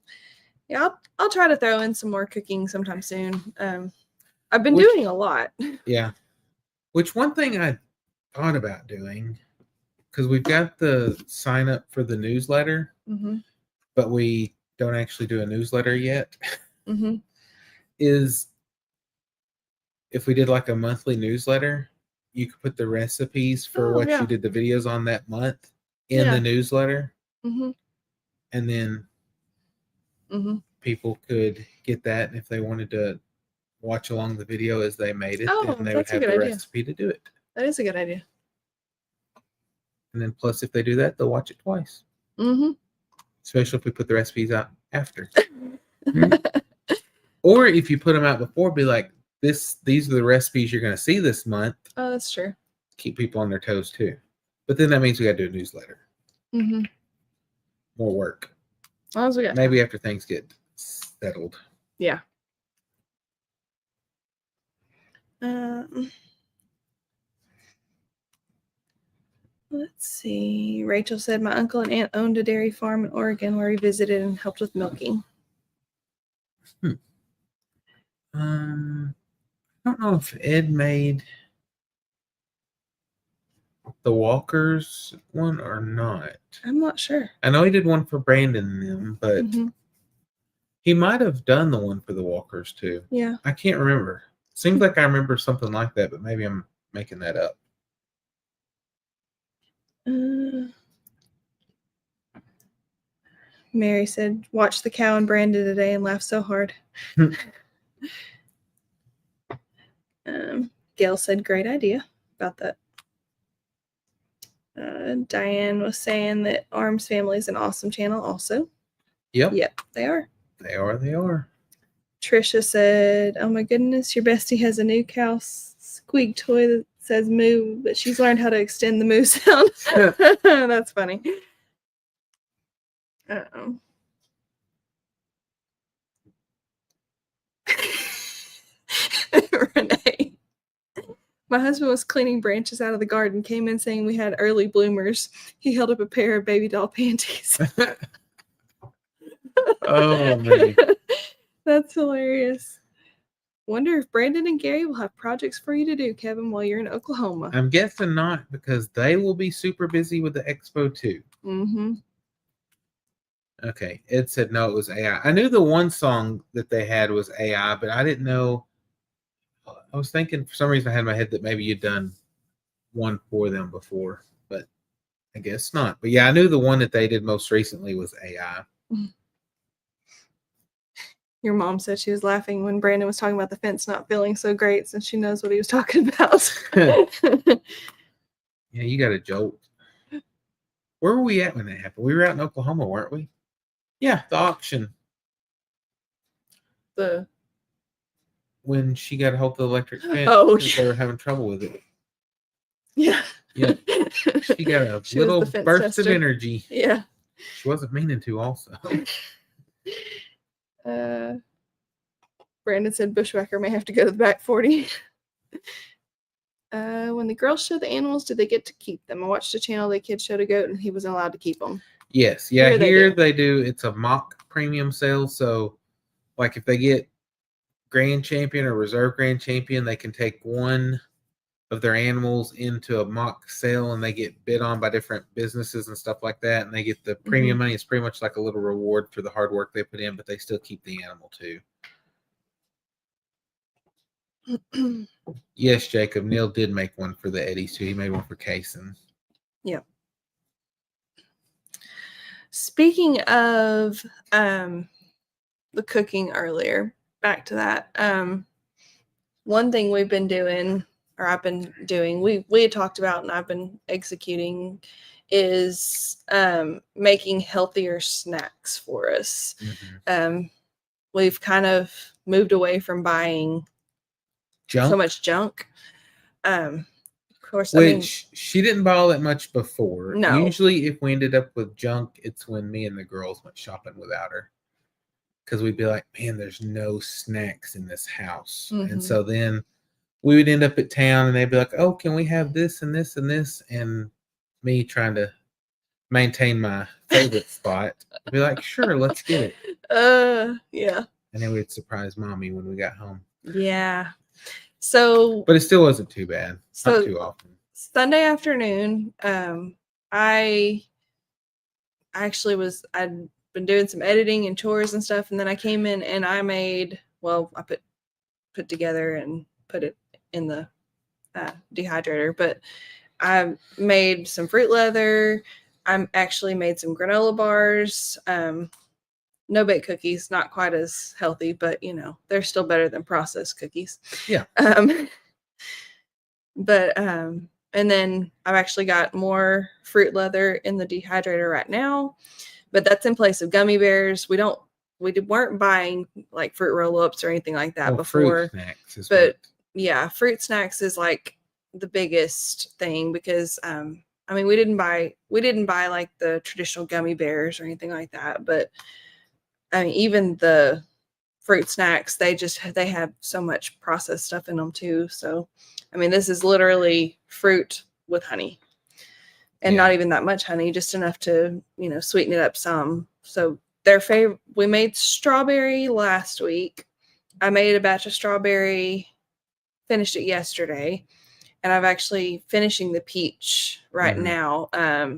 Yeah, I'll try to throw in some more cooking sometime soon. I've been doing a lot. Yeah. Which one thing I thought about doing, because we've got the sign up for the newsletter, Mm-hmm. but we don't actually do a newsletter yet, Mm-hmm. is if we did like a monthly newsletter, you could put the recipes for what yeah. you did the videos on that month in the newsletter, Mm-hmm. and then Mm-hmm. people could get that, and if they wanted to watch along the video as they made it, Oh, then they would that's a have good the idea. recipe to do it. That is a good idea. And then plus, if they do that, they'll watch it twice. Mm-hmm. Especially if we put the recipes out after. Or if you put them out before, be like, these are the recipes you're going to see this month. Oh, that's true. Keep people on their toes too. But then that means we got to do a newsletter. Mm-hmm. More work. As long as we got Maybe time. after things get settled. Yeah. Let's see. Rachel said my uncle and aunt owned a dairy farm in Oregon where he visited and helped with milking. I don't know if Ed made the Walkers one or not. I'm not sure. I know he did one for Brandon and them, but Mm-hmm. he might have done the one for the Walkers too. Yeah. I can't remember. Seems like I remember something like that, but maybe I'm making that up. Mary said, watch the cow and Brandon today and laughed so hard. Gail said, great idea about that. Diane was saying that Arms Family is an awesome channel also. Yep. Yep, they are. They are. Trisha said, oh my goodness, your bestie has a new cow squeak toy that says moo, but she's learned how to extend the moo sound. That's funny. Uh-oh. Renee. My husband was cleaning branches out of the garden, came in saying we had early bloomers. He held up a pair of baby doll panties. Oh, man. That's hilarious. Wonder if Brandon and Gary will have projects for you to do, Kevin, while you're in Oklahoma. I'm guessing not, because they will be super busy with the expo too. Mm-hmm. Okay. Ed said no, it was AI. I knew the one song that they had was AI, but I didn't know. I was thinking for some reason I had in my head that maybe you'd done one for them before, but I guess not. But yeah, I knew the one that they did most recently was AI. Your mom said she was laughing when Brandon was talking about the fence not feeling so great since she knows what he was talking about. Yeah, you got a jolt. Where were we at when that happened? We were out in Oklahoma, weren't we? Yeah, the auction. When she got a hold of the electric fence, Oh, because they were having trouble with it. Yeah. Yeah. She got a She was little the fence burst of tester. energy. Yeah. She wasn't meaning to, also. Brandon said Bushwhacker may have to go to the back 40. When the girls show the animals, did they get to keep them? I watched a channel the kid showed a goat and he wasn't allowed to keep them. Yes. Yeah, Here they do. It's a mock premium sale. So, like, if they get grand champion or reserve grand champion, they can take one of their animals into a mock sale and they get bid on by different businesses and stuff like that. And they get the premium money. It's pretty much like a little reward for the hard work they put in, but they still keep the animal too. Yes, Jacob. Neil did make one for the Eddies too. He made one for Kaysen. Yeah. Speaking of the cooking earlier, back to that. One thing we've been doing, or I've been doing, we had talked about and I've been executing, is making healthier snacks for us. Mm-hmm. We've kind of moved away from buying so much junk. Of course, Which she didn't buy all that much before. No. Usually, if we ended up with junk, it's when me and the girls went shopping without her. Because we'd be like, man, there's no snacks in this house. Mm-hmm. And so then we would end up at town and they'd be like, oh, can we have this and this and this? And me trying to maintain my favorite spot. I'd be like, sure, let's get it. Yeah. And then we'd surprise mommy when we got home. Yeah. So But it still wasn't too bad. So- Not too often. Sunday afternoon, I actually I'd been doing some editing and chores and stuff, and then I came in and I put together and put it in the dehydrator, but I made some fruit leather. I actually made some granola bars. No bake cookies, not quite as healthy, but they're still better than processed cookies. Yeah. And then I've actually got more fruit leather in the dehydrator right now, but that's in place of gummy bears. We weren't buying like fruit roll-ups or anything like that before. Fruit snacks is but yeah, fruit snacks is like the biggest thing because we didn't buy like the traditional gummy bears or anything like that, but even the fruit snacks, they have so much processed stuff in them too. So this is literally fruit with honey, and not even that much honey, just enough to sweeten it up some. So we made strawberry last week. I made a batch of strawberry, finished it yesterday, and I've actually finishing the peach right now.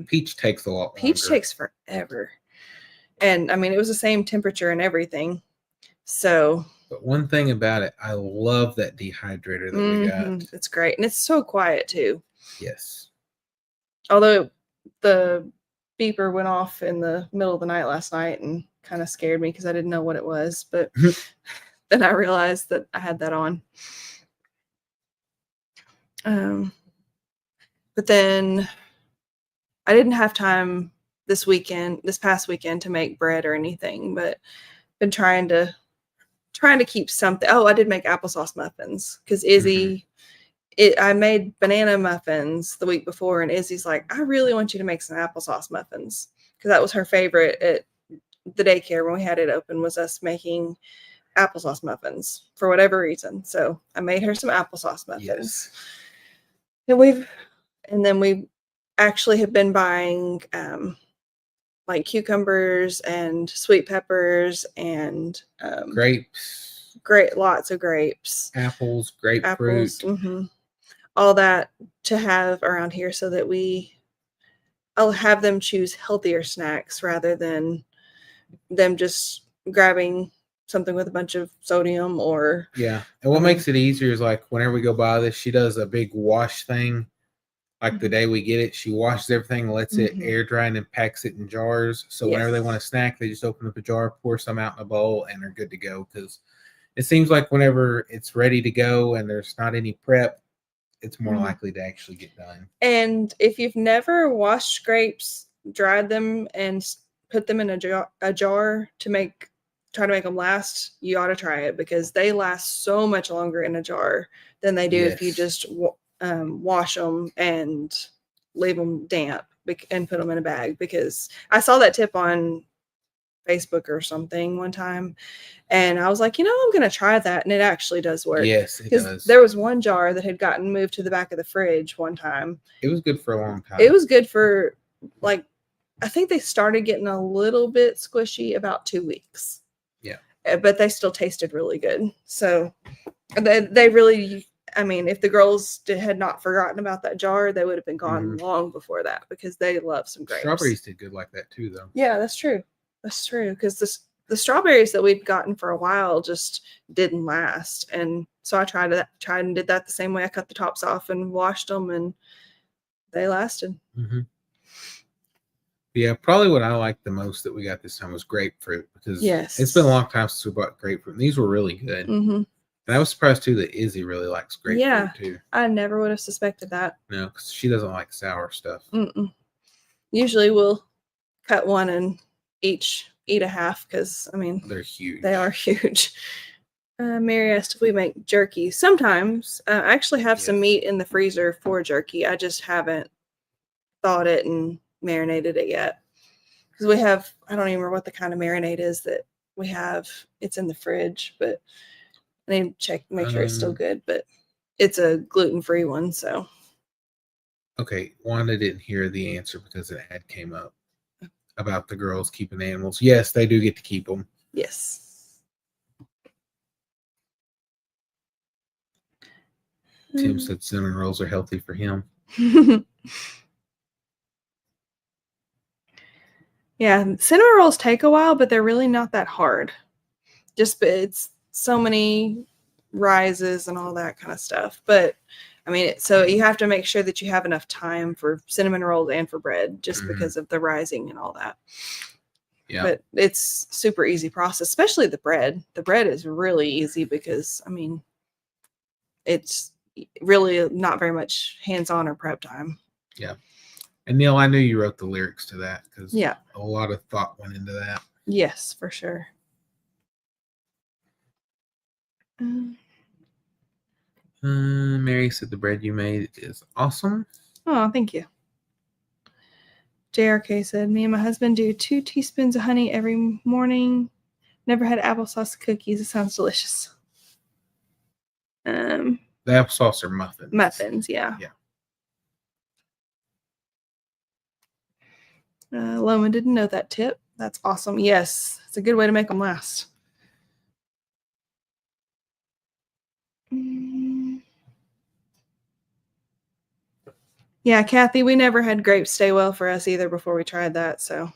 Peach takes a lot longer. Peach takes forever. And it was the same temperature and everything. So, but one thing about it, I love that dehydrator that we got. It's great. And it's so quiet too. Yes. Although the beeper went off in the middle of the night last night and kind of scared me because I didn't know what it was. But then I realized that I had that on. But then I didn't have time this past weekend to make bread or anything, but been trying to keep something. Oh, I did make applesauce muffins because Izzy, I made banana muffins the week before, and Izzy's like, I really want you to make some applesauce muffins because that was her favorite at the daycare when we had it open, was us making applesauce muffins for whatever reason. So I made her some applesauce muffins. Yes. And then we actually have been buying like cucumbers and sweet peppers and grapes. Lots of grapes. Apples, grapefruit. All that to have around here so that I'll have them choose healthier snacks rather than them just grabbing something with a bunch of sodium or. Yeah. And what makes it easier is like whenever we go buy this, she does a big wash thing. Like the day we get it, she washes everything, lets it air dry, and then packs it in jars. So whenever they want a snack, they just open up a jar, pour some out in a bowl, and they're good to go. Because it seems like whenever it's ready to go and there's not any prep, it's more likely to actually get done. And if you've never washed grapes, dried them, and put them in a jar to try to make them last, you ought to try it because they last so much longer in a jar than they do if you just wash them and leave them damp and put them in a bag. Because I saw that tip on Facebook or something one time, and I was like, I'm going to try that, and it actually does work. Yes, it does. There was one jar that had gotten moved to the back of the fridge one time. It was good for a long time. It was good for like, I think they started getting a little bit squishy about 2 weeks. Yeah. But they still tasted really good. So they really, if the girls had not forgotten about that jar, they would have been gone long before that because they love some grapes. Strawberries did good like that too, though. Yeah, that's true. That's true. Because the strawberries that we'd gotten for a while just didn't last. And so I tried and did that the same way. I cut the tops off and washed them, and they lasted. Yeah, probably what I liked the most that we got this time was grapefruit because it's been a long time since we bought grapefruit. And these were really good. And I was surprised too that Izzy really likes grapefruit too. I never would have suspected that. No, because she doesn't like sour stuff. Usually we'll cut one and each eat a half because they're huge. They are huge. Mary asked if we make jerky. Sometimes I actually have some meat in the freezer for jerky. I just haven't thawed it and marinated it yet because we have, I don't even remember what the kind of marinade is that we have. It's in the fridge, but I need to check, make sure it's still good, but it's a gluten-free one. So okay, Wanda didn't hear the answer because an ad came up. about the girls keeping animals. Yes, they do get to keep them. Yes. Tim said cinnamon rolls are healthy for him. Yeah, cinnamon rolls take a while, but they're really not that hard. Just it's so many rises and all that kind of stuff. But I mean, so you have to make sure that you have enough time for cinnamon rolls and for bread, just because of the rising and all that. Yeah. But it's super easy process, especially the bread. The bread is really easy because, I mean, it's really not very much hands-on or prep time. Yeah. And Neil, I knew you wrote the lyrics to that because Yeah. a lot of thought went into that. Yes, for sure. Mary said the bread you made is awesome. Oh, thank you. JRK said, me and my husband do 2 teaspoons of honey every morning. Never had applesauce cookies. It sounds delicious. The applesauce are muffins. Muffins, yeah. Yeah. Loman didn't know that tip. That's awesome. Yes, it's a good way to make them last. Yeah, Kathy, we never had grapes stay well for us either before we tried that. So,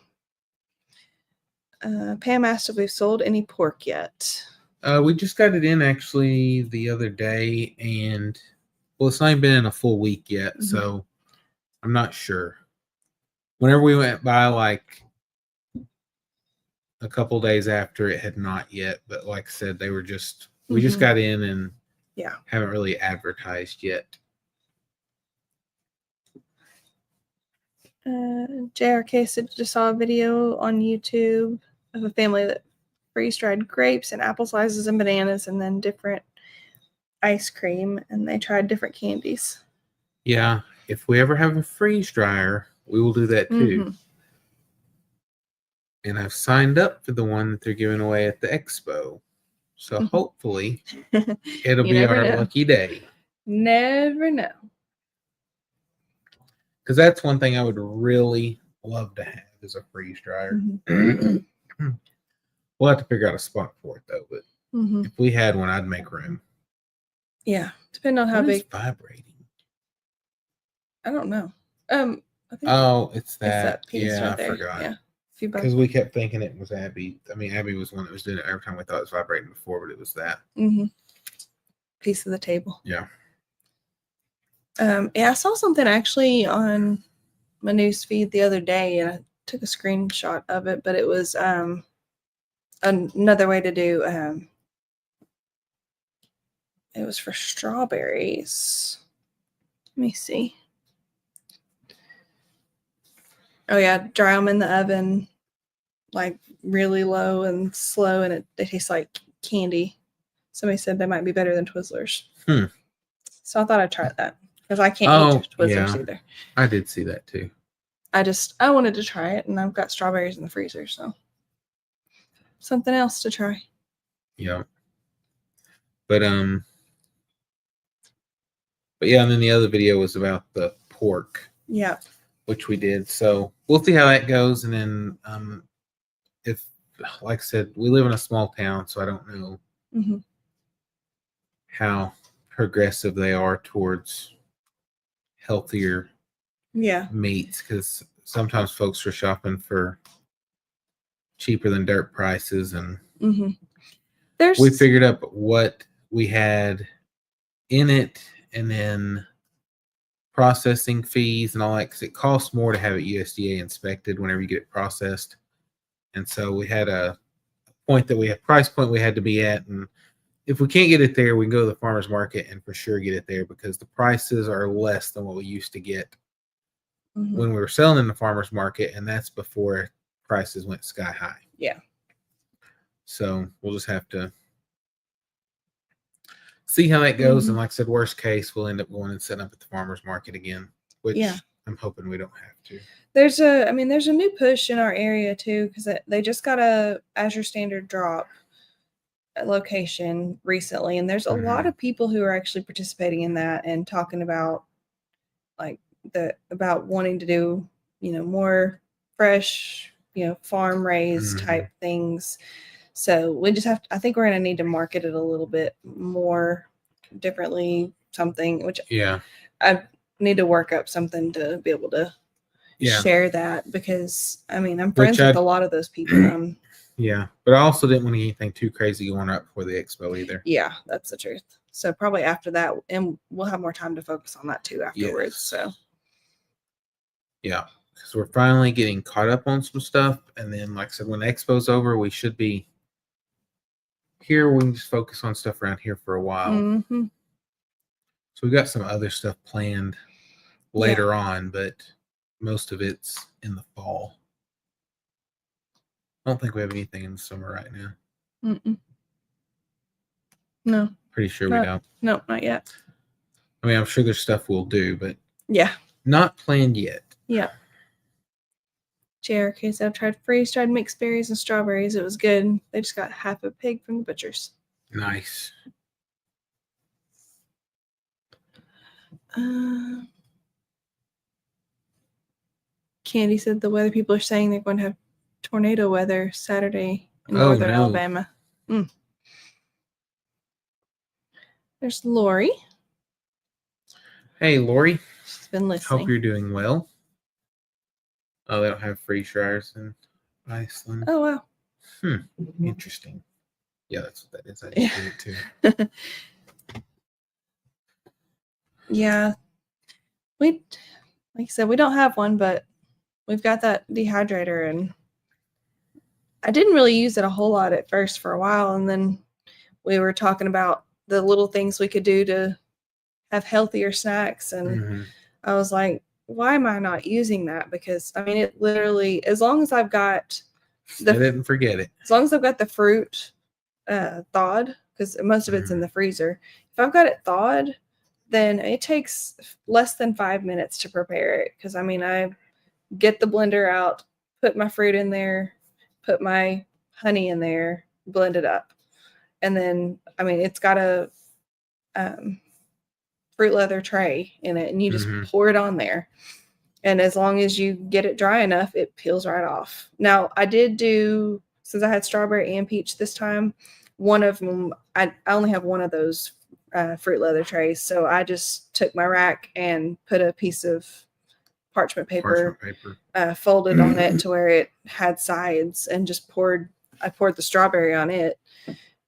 Pam asked if we've sold any pork yet. We just got it in actually the other day, and well, it's not even been in a full week yet, so I'm not sure. Whenever we went by, like a couple days after, it had not yet. But like I said, they were just we just got in and haven't really advertised yet. JRK said just saw a video on YouTube of a family that freeze-dried grapes and apple slices and bananas and then different ice cream, and they tried different candies. Yeah, if we ever have a freeze dryer, we will do that too. And I've signed up for the one that they're giving away at the expo. So hopefully it'll be our lucky day. Never know. Because that's one thing I would really love to have is a freeze dryer. We'll have to figure out a spot for it though. But if we had one, I'd make room. Yeah, depending on how big. It's vibrating. I don't know. I think it's that piece right there. I forgot. Yeah, because we kept thinking it was Abby. I mean, Abby was one that was doing it every time we thought it was vibrating before, but it was that piece of the table. Yeah. Yeah, I saw something actually on my news feed the other day, and I took a screenshot of it. But it was another way to do. It was for strawberries. Let me see. Oh yeah, dry them in the oven, like really low and slow, and it tastes like candy. Somebody said they might be better than Twizzlers. So I thought I'd try that because I can't eat Twizzlers either. I did see that too. I wanted to try it, and I've got strawberries in the freezer, so something else to try. Yeah. But yeah, and then the other video was about the pork. Yeah. Which we did. So we'll see how that goes. And then if, like I said, we live in a small town, so I don't know how progressive they are towards healthier meats, because sometimes folks are shopping for cheaper than dirt prices, and we figured up what we had in it, and then processing fees and all that, because it costs more to have it USDA inspected whenever you get it processed. And so we had a price point we had to be at, and if we can't get it there, we can go to the farmer's market and for sure get it there, because the prices are less than what we used to get when we were selling in the farmer's market, and that's before prices went sky high. Yeah. So we'll just have to see how that goes. And like I said, worst case, we'll end up going and setting up at the farmer's market again, which I'm hoping we don't have to. There's a new push in our area too, because they just got a Azure Standard drop location recently, and there's a lot of people who are actually participating in that and talking about about wanting to do more fresh farm raised type things. So we just I think we're going to need to market it a little bit more differently, something, which I need to work up something to be able to share that, because I'm friends with a lot of those people. Yeah, but I also didn't want anything too crazy going up for the expo either. Yeah, that's the truth. So probably after that, and we'll have more time to focus on that too afterwards. So yeah, because we're finally getting caught up on some stuff, and then like I said, when the expo's over, we should be here. We can just focus on stuff around here for a while. Mm-hmm. So we got some other stuff planned later on, but most of it's in the fall. I don't think we have anything in the summer right now. Mm-mm. No. Pretty sure we don't. No, not yet. I'm sure there's stuff we'll do, but not planned yet. Yeah. JRK said, I've tried freeze-dried mixed berries and strawberries. It was good. They just got half a pig from the butcher's. Nice. Candy said the weather people are saying they're going to have tornado weather Saturday in northern Alabama. There's Lori. Hey, Lori. She's been listening. Hope you're doing well. Oh, they don't have freeze dryers in Iceland. Oh, wow. Interesting. Yeah, that's what that is. I just did it too. Yeah. Like I said, we don't have one, but we've got that dehydrator, and I didn't really use it a whole lot at first for a while, and then we were talking about the little things we could do to have healthier snacks, and I was like, why am I not using that? Because it literally, as long as I've got I didn't forget it. As long as I've got the fruit thawed, because most of it's in the freezer. If I've got it thawed, then it takes less than 5 minutes to prepare it. Because I get the blender out, put my fruit in there, put my honey in there, blend it up, and then it's got a fruit leather tray in it, and you just pour it on there. And as long as you get it dry enough, it peels right off. Now, I did do, since I had strawberry and peach this time, one of them, I only have one of those fruit leather trays. So I just took my rack and put a piece of parchment paper. Folded on it to where it had sides, and just I poured the strawberry on it.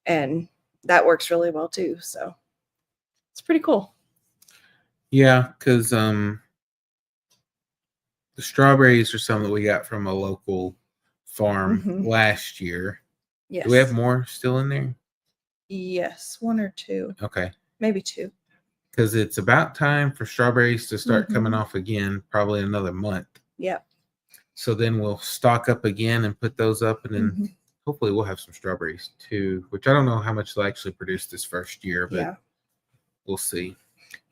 And that works really well too. So it's pretty cool. Yeah, because the strawberries are some that we got from a local farm last year. Yes. Do we have more still in there? Yes, 1 or 2. Okay. Maybe 2. Because it's about time for strawberries to start coming off again, probably another month. Yep. So then we'll stock up again and put those up, and then hopefully we'll have some strawberries too, which I don't know how much they'll actually produce this first year, but we'll see.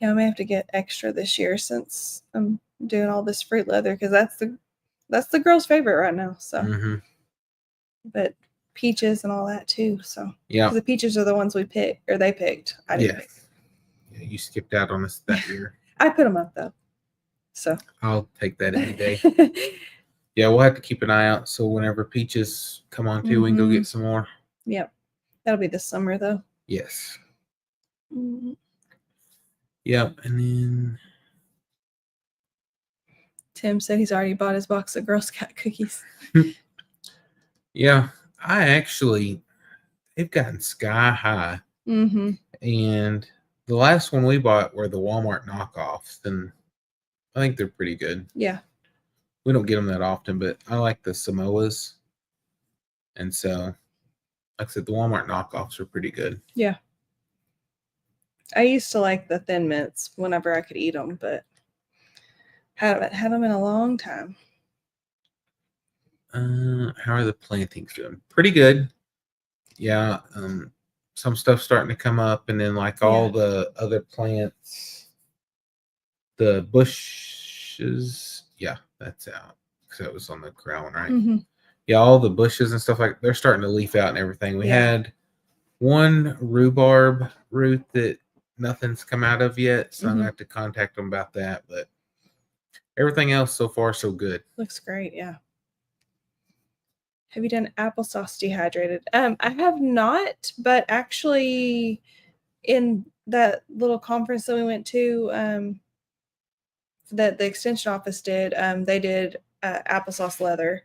Yeah, I may have to get extra this year since I'm doing all this fruit leather, because that's the girl's favorite right now. So, but peaches and all that too. So the peaches are the ones we picked, or they picked. I didn't pick. Yeah, you skipped out on us that year. I put them up though, so I'll take that any day. Yeah, we'll have to keep an eye out. So whenever peaches come on too, we can go get some more. Yep, that'll be this summer though. Yes. Yep, and then Tim said he's already bought his box of Girl Scout cookies. Yeah, they've gotten sky high. And the last one we bought were the Walmart knockoffs, and I think they're pretty good. Yeah. We don't get them that often, but I like the Samoas. And so, like I said, the Walmart knockoffs are pretty good. Yeah. I used to like the Thin Mints whenever I could eat them, but haven't had them in a long time. How are the plantings doing? Pretty good. Yeah. Some stuff starting to come up, and then like all the other plants, the bushes, that's out because that was on the ground, right? Yeah, all the bushes and stuff they're starting to leaf out and everything. We had one rhubarb root that nothing's come out of yet, so I'm gonna have to contact them about that. But everything else so far so good. Looks great, yeah. Have you done applesauce dehydrated? I have not, but actually in that little conference that we went to, that the extension office did, they did applesauce leather.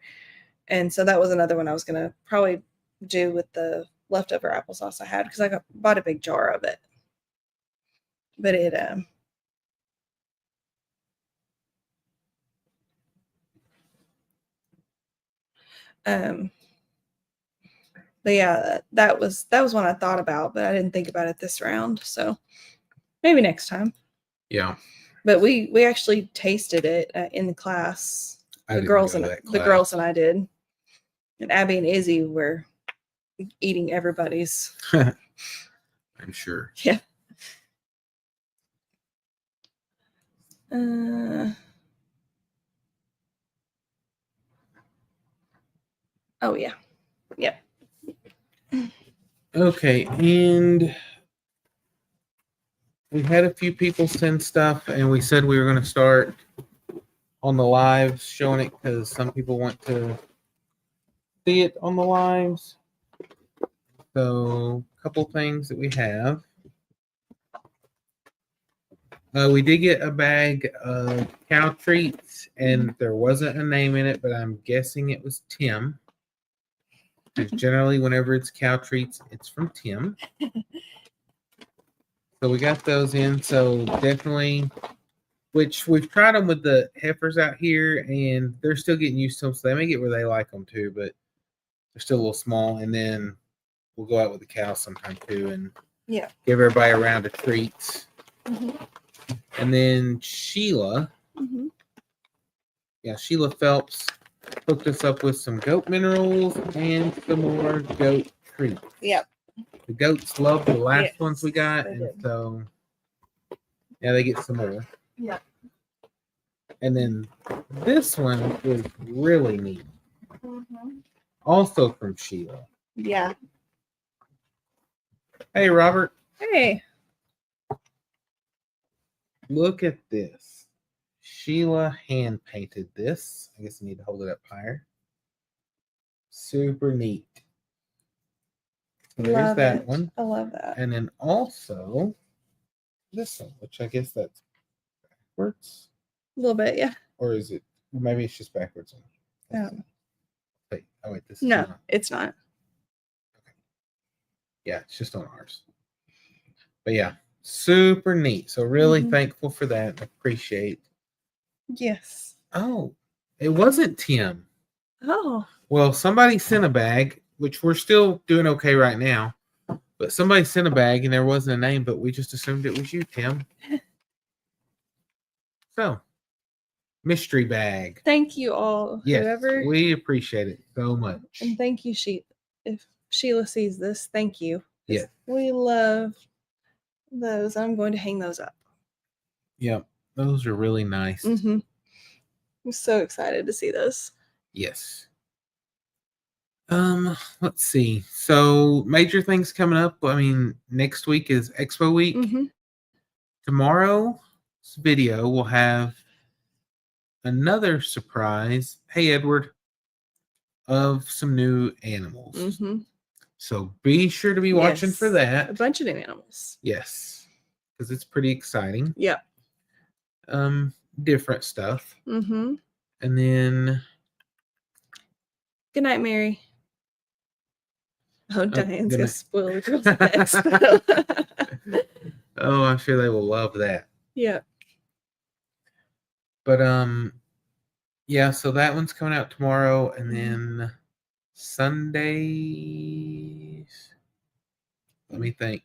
And so that was another one I was going to probably do with the leftover applesauce I had because I bought a big jar of it. But it, but yeah, that was one I thought about, but I didn't think about it this round. So maybe next time. Yeah. But we actually tasted it in the class. The girls and I did. And Abby and Izzy were eating everybody's. I'm sure. Yeah. Oh yeah. Yep. Okay, and we had a few people send stuff, and we said we were going to start on the lives showing it because some people want to see it on the lives. So, a couple things that we have. We did get a bag of cow treats, and there wasn't a name in it, but I'm guessing it was Tim. Because generally, whenever it's cow treats, it's from Tim. So we got those in. So definitely, which we've tried them with the heifers out here, and they're still getting used to them. So they may get where they like them too, but they're still a little small. And then we'll go out with the cows sometime too, and Yeah. give everybody a round of treats. Mm-hmm. And then Sheila, Sheila Phelps hooked us up with some goat minerals and some more goat treats. Yep. The goats love the last ones we got, they and did. so they get some more. Yeah. And then this one is really neat. Also from Sheila. Yeah. Hey, Robert. Hey. Look at this. Sheila hand painted this. I guess I need to hold it up higher. Super neat. So there's that one. I love that. And then also this one, which I guess that's backwards. A little bit, yeah. Or is it? Maybe it's just backwards. Wait, this is no, not. it's not. Okay. Yeah, it's just on ours. But yeah, super neat. So really thankful for that. Appreciate. Yes. Oh, it wasn't Tim. Oh. Well, somebody sent a bag, which we're still doing okay right now. But somebody sent a bag and there wasn't a name, but we just assumed it was you, Tim. So, mystery bag. Thank you all. Yes, Whoever. we appreciate it so much. And thank you, if Sheila sees this, thank you. Yes. We love those. I'm going to hang those up. Yep. Those are really nice. I'm so excited to see this. Yes. Let's see. So major things coming up. I mean, next week is Expo week. Tomorrow's video will have another surprise. Hey, Edward, of some new animals. So be sure to be watching for that. A bunch of new animals. Yes, because it's pretty exciting. Yeah. Different stuff. And then. Good night, Mary. Oh, Diane's gonna spoil the girls at the expo. Oh, I'm sure they will love that. Yeah. But yeah, so that one's coming out tomorrow, and then Sundays. Let me think.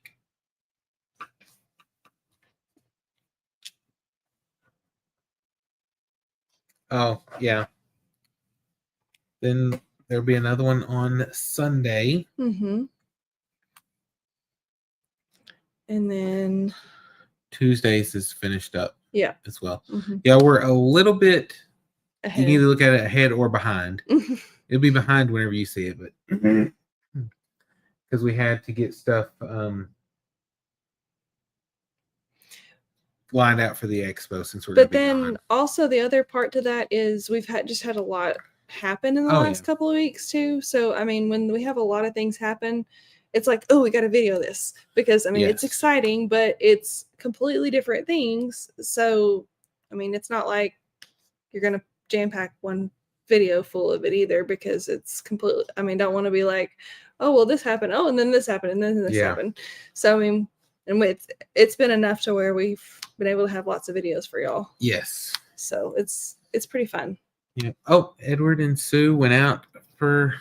Oh, yeah. Then there'll be another one on Sunday. And then Tuesdays is finished up. Yeah. As well. Yeah, we're a little bit ahead. You can either look at it ahead or behind. It'll be behind whenever you see it, but because we had to get stuff lined out for the expo since we're. But then also the other part to that is we've just had a lot happened in the Oh, last yeah. couple of weeks too. So I mean, when we have a lot of things happen, it's like, oh, we got to video this because I mean, it's Yes. exciting, but it's completely different things. So I mean, it's not like you're gonna jam pack one video full of it either because it's completely. I mean, don't want to be like, oh, well, this happened. Oh, and then this happened, and then this Yeah. happened. So I mean, and it's been enough to where we've been able to have lots of videos for y'all. Yes. So it's pretty fun. Yeah. Oh, Edward and Sue went out for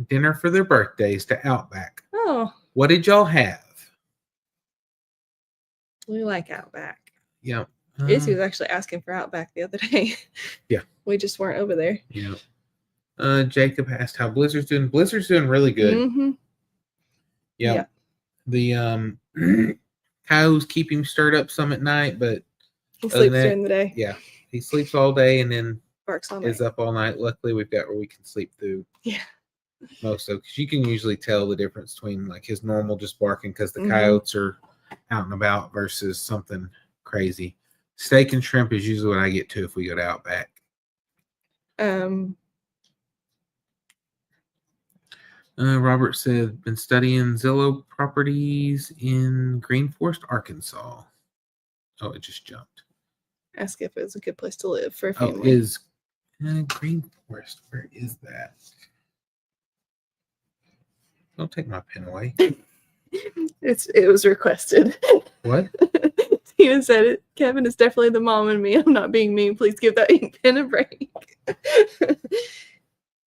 dinner for their birthdays to Outback. Oh, What did y'all have? we like Outback. Yeah. Izzy was actually asking for Outback the other day. Yeah. We just weren't over there. Yeah. Jacob asked how Blizzard's doing. Blizzard's doing really good. Mm-hmm. Yeah. The cows keep him stirred up some at night, but He other sleeps than that, during the day. yeah, he sleeps all day and then Barks all night. is up all night. Luckily, we've got where we can sleep through Yeah. most of, because you can usually tell the difference between like his normal just barking because the Mhm. coyotes are out and about versus something crazy. Steak and shrimp is usually what I get to if we go to Outback. Robert said, been studying Zillow properties in Green Forest, Arkansas. Oh, it just jumped. Ask if it's a good place to live for a Oh, family. is Green Forest? Where is that? Don't take my pen away. It was requested. What? Steven said it. Kevin is definitely the mom in me. I'm not being mean. Please give that ink pen a break.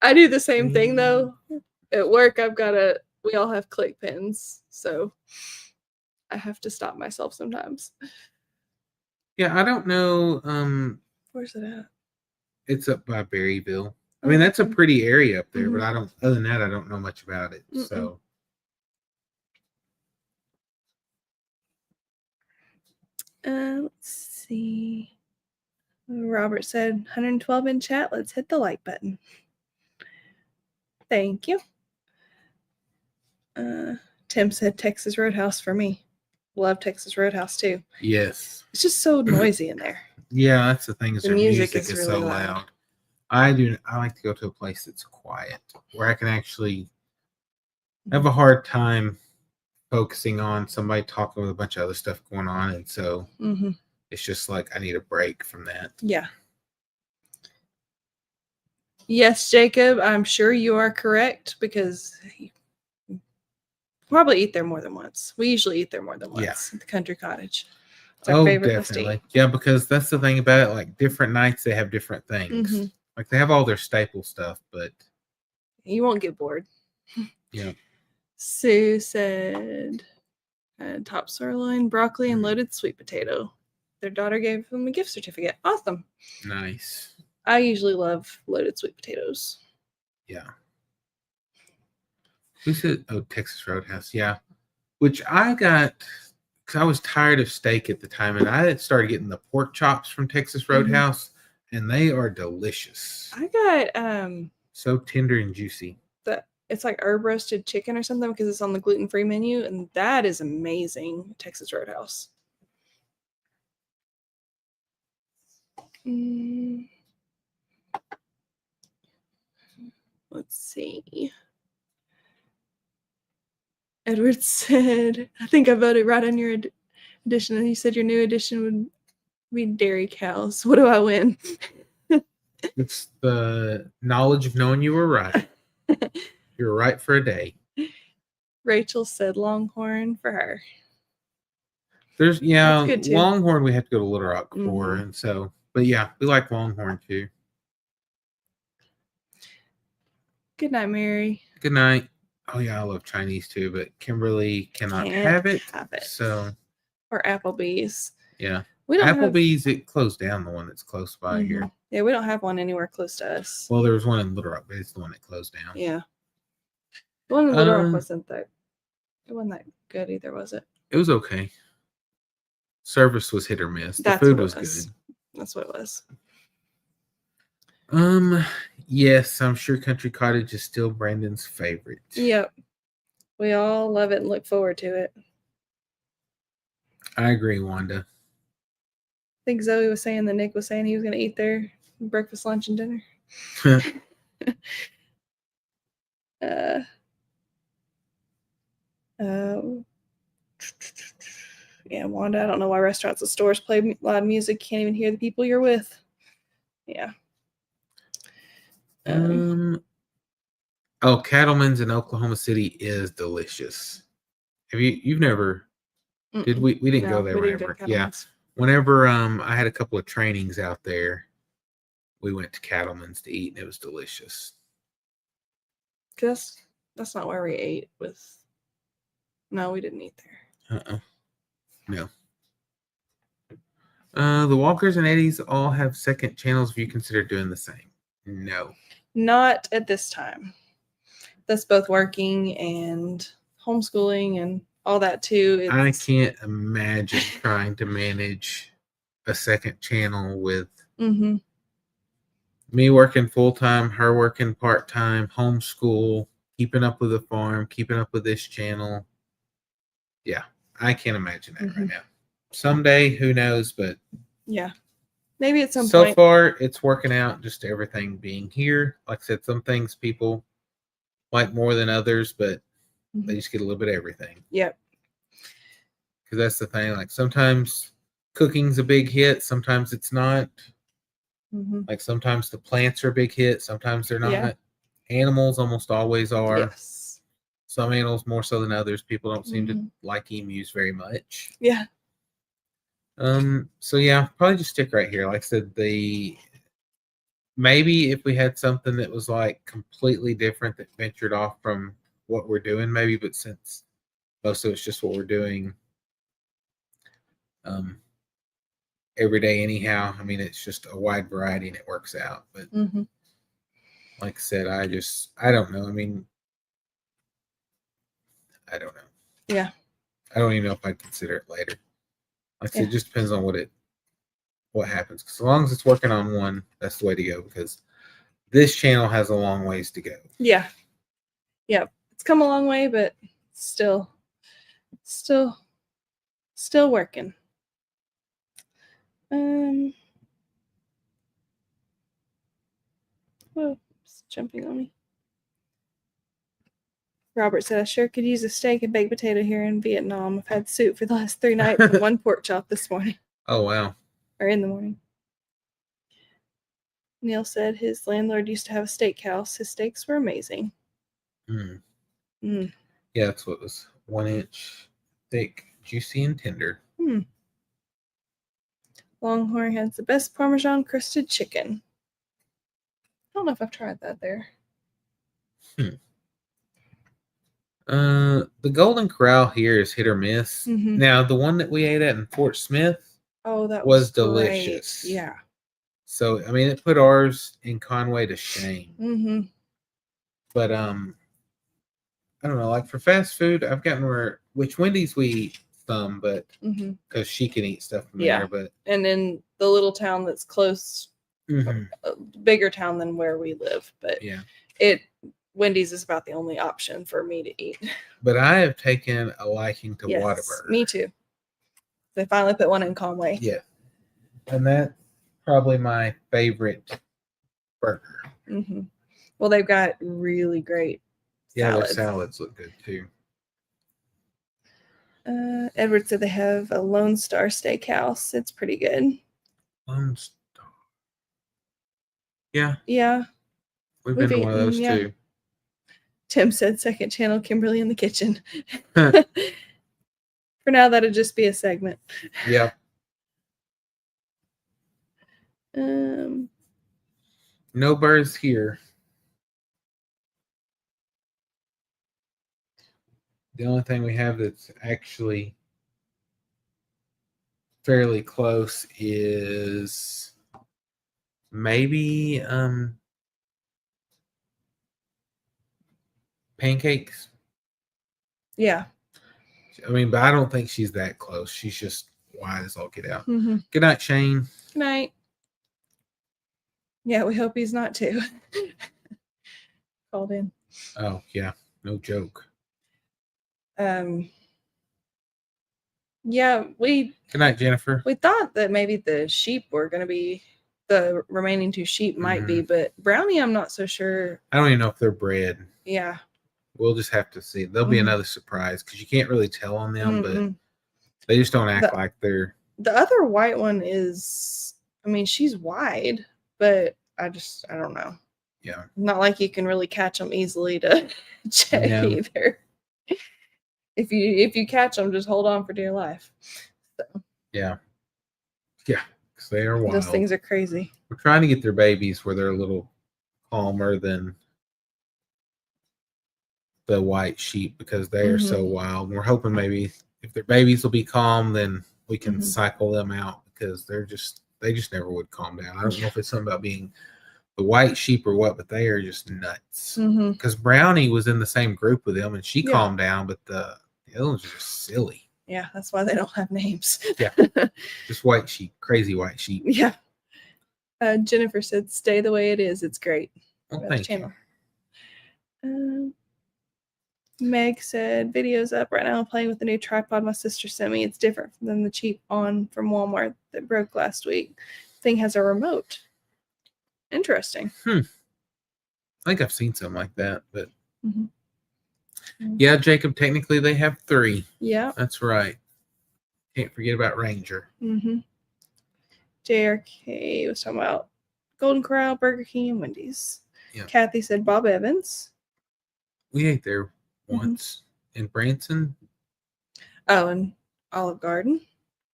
I do the same thing though. At work, we all have click pens, so I have to stop myself sometimes. Yeah, I don't know. Where's it at? It's up by Perryville. I mean, that's a Okay. pretty area up there, Mhm. but I don't. Other than that, I don't know much about it. Mm-mm. So, Let's see. Robert said 112 in chat. Let's hit the like button. Thank you. Tim said Texas Roadhouse for me. Love Texas Roadhouse too. yes. It's just so noisy in there. Yeah, that's the thing. Is The their music music is is really so loud. loud. I like to go to a place that's quiet where I can actually have a hard time focusing on somebody talking with a bunch of other stuff going on, and so it's just like I need a break from that. Yeah. Yes, Jacob, I'm sure you are correct because you probably eat there more than once. We usually eat there more than once Yeah. at the Country Cottage. It's our favorite place to definitely. eat. Yeah, because that's the thing about it. Like different nights, they have different things. Mhm. Like they have all their staple stuff, but You won't get bored. yeah. Sue said top sirloin, broccoli, and Mhm. loaded sweet potato. Their daughter gave them a gift certificate. Awesome. Nice. I usually love loaded sweet potatoes. Yeah. Who said? Oh, Texas Roadhouse. Yeah. Which I got because I was tired of steak at the time, and I had started getting the pork chops from Texas Roadhouse, and they are delicious. I got So tender and juicy. it's like herb roasted chicken or something because it's on the gluten-free menu, and that is amazing. Texas Roadhouse. Let's see. Edward said, I think I voted right on your edition. And you said your new edition would be dairy cows. What do I win? It's the knowledge of knowing you were right. You're right for a day. Rachel said Longhorn for her. There's That's good too. Longhorn we have to go to Little Rock for, and so but yeah, we like Longhorn too. Good night, Mary. Good night. Oh yeah, I love Chinese too, but Kimberly cannot have it. So or Applebee's. Yeah. We don't Applebee's, it closed down, the one that's close by here. Yeah, we don't have one anywhere close to us. Well, there was one in Little Rock, but it's the one that closed down. Yeah. The one in Little Rock wasn't that good either, was it? It was okay. Service was hit or miss. The food was good. That's what it was. Yes, I'm sure Country Cottage is still Brandon's favorite. Yep. We all love it and look forward to it. I agree, Wanda. I think Zoe was saying that Nick was saying he was going to eat their breakfast, lunch, and dinner. uh, yeah, Wanda, I don't know why restaurants and stores play loud music. Can't even hear the people you're with. Yeah. Oh, Cattleman's in Oklahoma City is delicious. You've never did Mm-mm. we didn't No, go there we didn't go whenever. to Yeah. Cattleman's. Whenever I had a couple of trainings out there, we went to Cattleman's to eat and it was delicious. That's not where we ate with. No, we didn't eat there. No. The Walkers and Eddies all have second channels if you consider doing the same. No. Not at this time. That's both working and homeschooling and all that too. I can't imagine trying to manage a second channel with Mm-hmm. me working full-time, her working part-time, homeschool, keeping up with the farm, keeping up with this channel. Yeah, I can't imagine that right now. Someday, who knows, but yeah, maybe at some so point. far it's working out, just everything being here. Like I said, some things people like more than others, but they just get a little bit of everything. Yep. Because that's the thing. Like sometimes cooking's a big hit, sometimes it's not. Like sometimes the plants are a big hit, sometimes they're not. Yeah. Animals almost always are. Yes. Some animals more so than others. People don't seem to like emus very much. Yeah. So yeah, probably just stick right here. Like I said, maybe if we had something that was like completely different that ventured off from what we're doing, maybe, but since most of it's just what we're doing every day anyhow, I mean, it's just a wide variety and it works out. But like I said, I don't know. I mean, I don't know. Yeah. I don't even know if I'd consider it later. Like I said, it just depends on what happens. Because as long as it's working on one, that's the way to go. Because this channel has a long ways to go. Yeah. Yep. It's come a long way, but still working. Whoa, it's jumping on me. Robert said, I sure could use a steak and baked potato here in Vietnam. I've had soup for the last 3 nights and 1 pork chop this morning. Oh, wow. Or in the morning. Neil said his landlord used to have a steakhouse. His steaks were amazing. Yeah, that's what it was. 1 inch thick, juicy, and tender. Longhorn has the best Parmesan crusted chicken. I don't know if I've tried that there. The Golden Corral here is hit or miss. Now, the one that we ate at in Fort Smith that was delicious. Great. Yeah. So, I mean, it put ours in Conway to shame. But, I don't know, like for fast food, I've gotten which Wendy's we eat some, but because she can eat stuff from there. But and in the little town that's close, a bigger town than where we live, but Wendy's is about the only option for me to eat. But I have taken a liking to Whataburger. Me too. They finally put one in Conway. Yeah. And that's probably my favorite burger. Well, they've got really great salads. Their salads look good too. Edward said they have a Lone Star Steakhouse. It's pretty good. Lone Star. Yeah. Yeah. We've been to one of those too. Tim said second channel Kimberly in the kitchen. For now, that'd just be a segment. Yeah. No birds here. The only thing we have that's actually fairly close is maybe Pancakes. Yeah. I mean, but I don't think she's that close. She's just wide as all get out. Good night, Shane. Good night. Yeah, we hope he's not too. Called in. Oh, yeah. No joke. Yeah, Good night, Jennifer. We thought that maybe the sheep were going to be the remaining 2 sheep might be, but Brownie, I'm not so sure. I don't even know if they're bred. Yeah. We'll just have to see. There'll be Mhm. another surprise because you can't really tell on them, but Mm-mm. they just don't act The- like they're. The other white one is, I mean, she's wide, but I don't know. Yeah. Not like you can really catch them easily to check No. either. If you catch them, just hold on for dear life. So Yeah. Yeah. Because they are wild. those things are crazy. We're trying to get their babies where they're a little calmer than the white sheep because they are so wild. And we're hoping maybe if their babies will be calm, then we can cycle them out because they just never would calm down. I don't know if it's something about being the white sheep or what, but they are just nuts. Because Brownie was in the same group with them and she calmed down, but the other ones are just silly. Yeah, that's why they don't have names. Yeah. Just white sheep, crazy white sheep. Yeah. Jennifer said, "Stay the way it is. It's great." Well, thank you. Meg said, "Video's up right now. I'm playing with the new tripod my sister sent me. It's different than the cheap one from Walmart that broke last week. Thing has a remote. Interesting." I think I've seen something like that, but yeah, Jacob, technically they have 3. Yeah. That's right. Can't forget about Ranger. JRK was talking about Golden Corral, Burger King, and Wendy's. Yeah. Kathy said Bob Evans. We ate there once in Branson. Oh, and Olive Garden.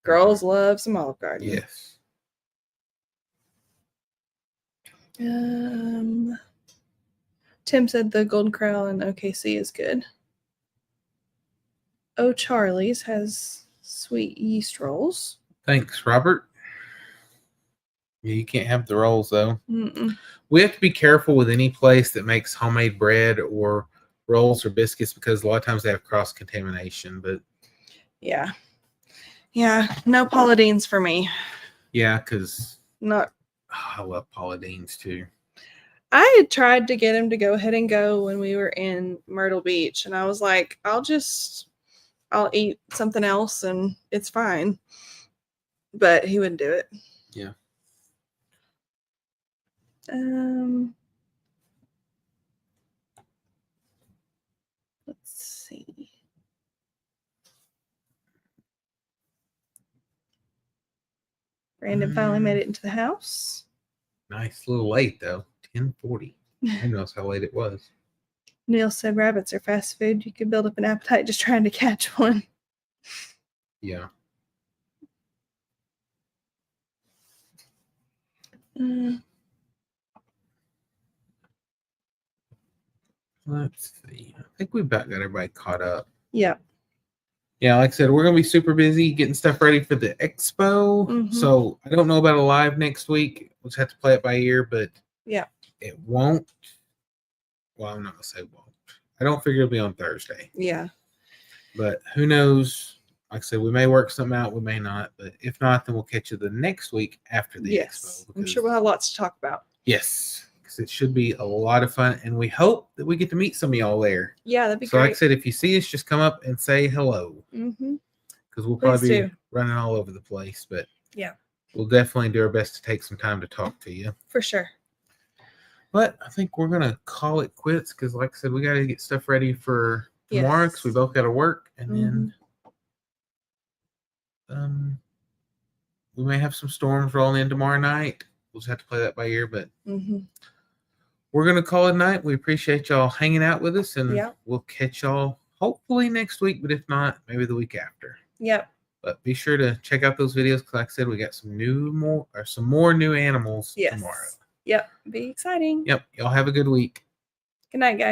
Girls love some Olive Garden. Yes. Tim said the Golden Corral in OKC is good. Oh, Charlie's has sweet yeast rolls. Thanks, Robert. Yeah, you can't have the rolls though. We have to be careful with any place that makes homemade bread or rolls or biscuits because a lot of times they have cross contamination. But yeah, no Paula Deen's for me. Yeah, because Not. I love Paula Deen's too. I had tried to get him to go ahead and go when we were in Myrtle Beach, and I was like, I'll eat something else and it's fine. But he wouldn't do it. Yeah. Let's see. Brandon finally made it into the house. Nice, a little late though. 10:40. Who knows how late it was? Neil said rabbits are fast food. You could build up an appetite just trying to catch one. Yeah. Let's see. I think we've about got everybody caught up. Yeah. Yeah, like I said, we're going to be super busy getting stuff ready for the expo. So I don't know about a live next week. We'll just have to play it by ear, but yeah, it won't. Well, I'm not going to say won't. I don't figure it'll be on Thursday. Yeah. But who knows? Like I said, we may work something out. We may not. But if not, then we'll catch you the next week after the expo. I'm sure we'll have lots to talk about. Yes. Because it should be a lot of fun. And we hope that we get to meet some of y'all there. Yeah, that'd be great. So like I said, if you see us, just come up and say hello. Because we'll probably be running all over the place. But yeah, we'll definitely do our best to take some time to talk to you. For sure. But I think we're going to call it quits because, like I said, we got to get stuff ready for tomorrow because we both got to work. And then we may have some storms rolling in tomorrow night. We'll just have to play that by ear. But we're going to call it a night. We appreciate y'all hanging out with us. And we'll catch y'all hopefully next week. But if not, maybe the week after. Yep. But be sure to check out those videos because, like I said, we got some more new animals tomorrow. Yep. Be exciting. Yep. Y'all have a good week. Good night, guys.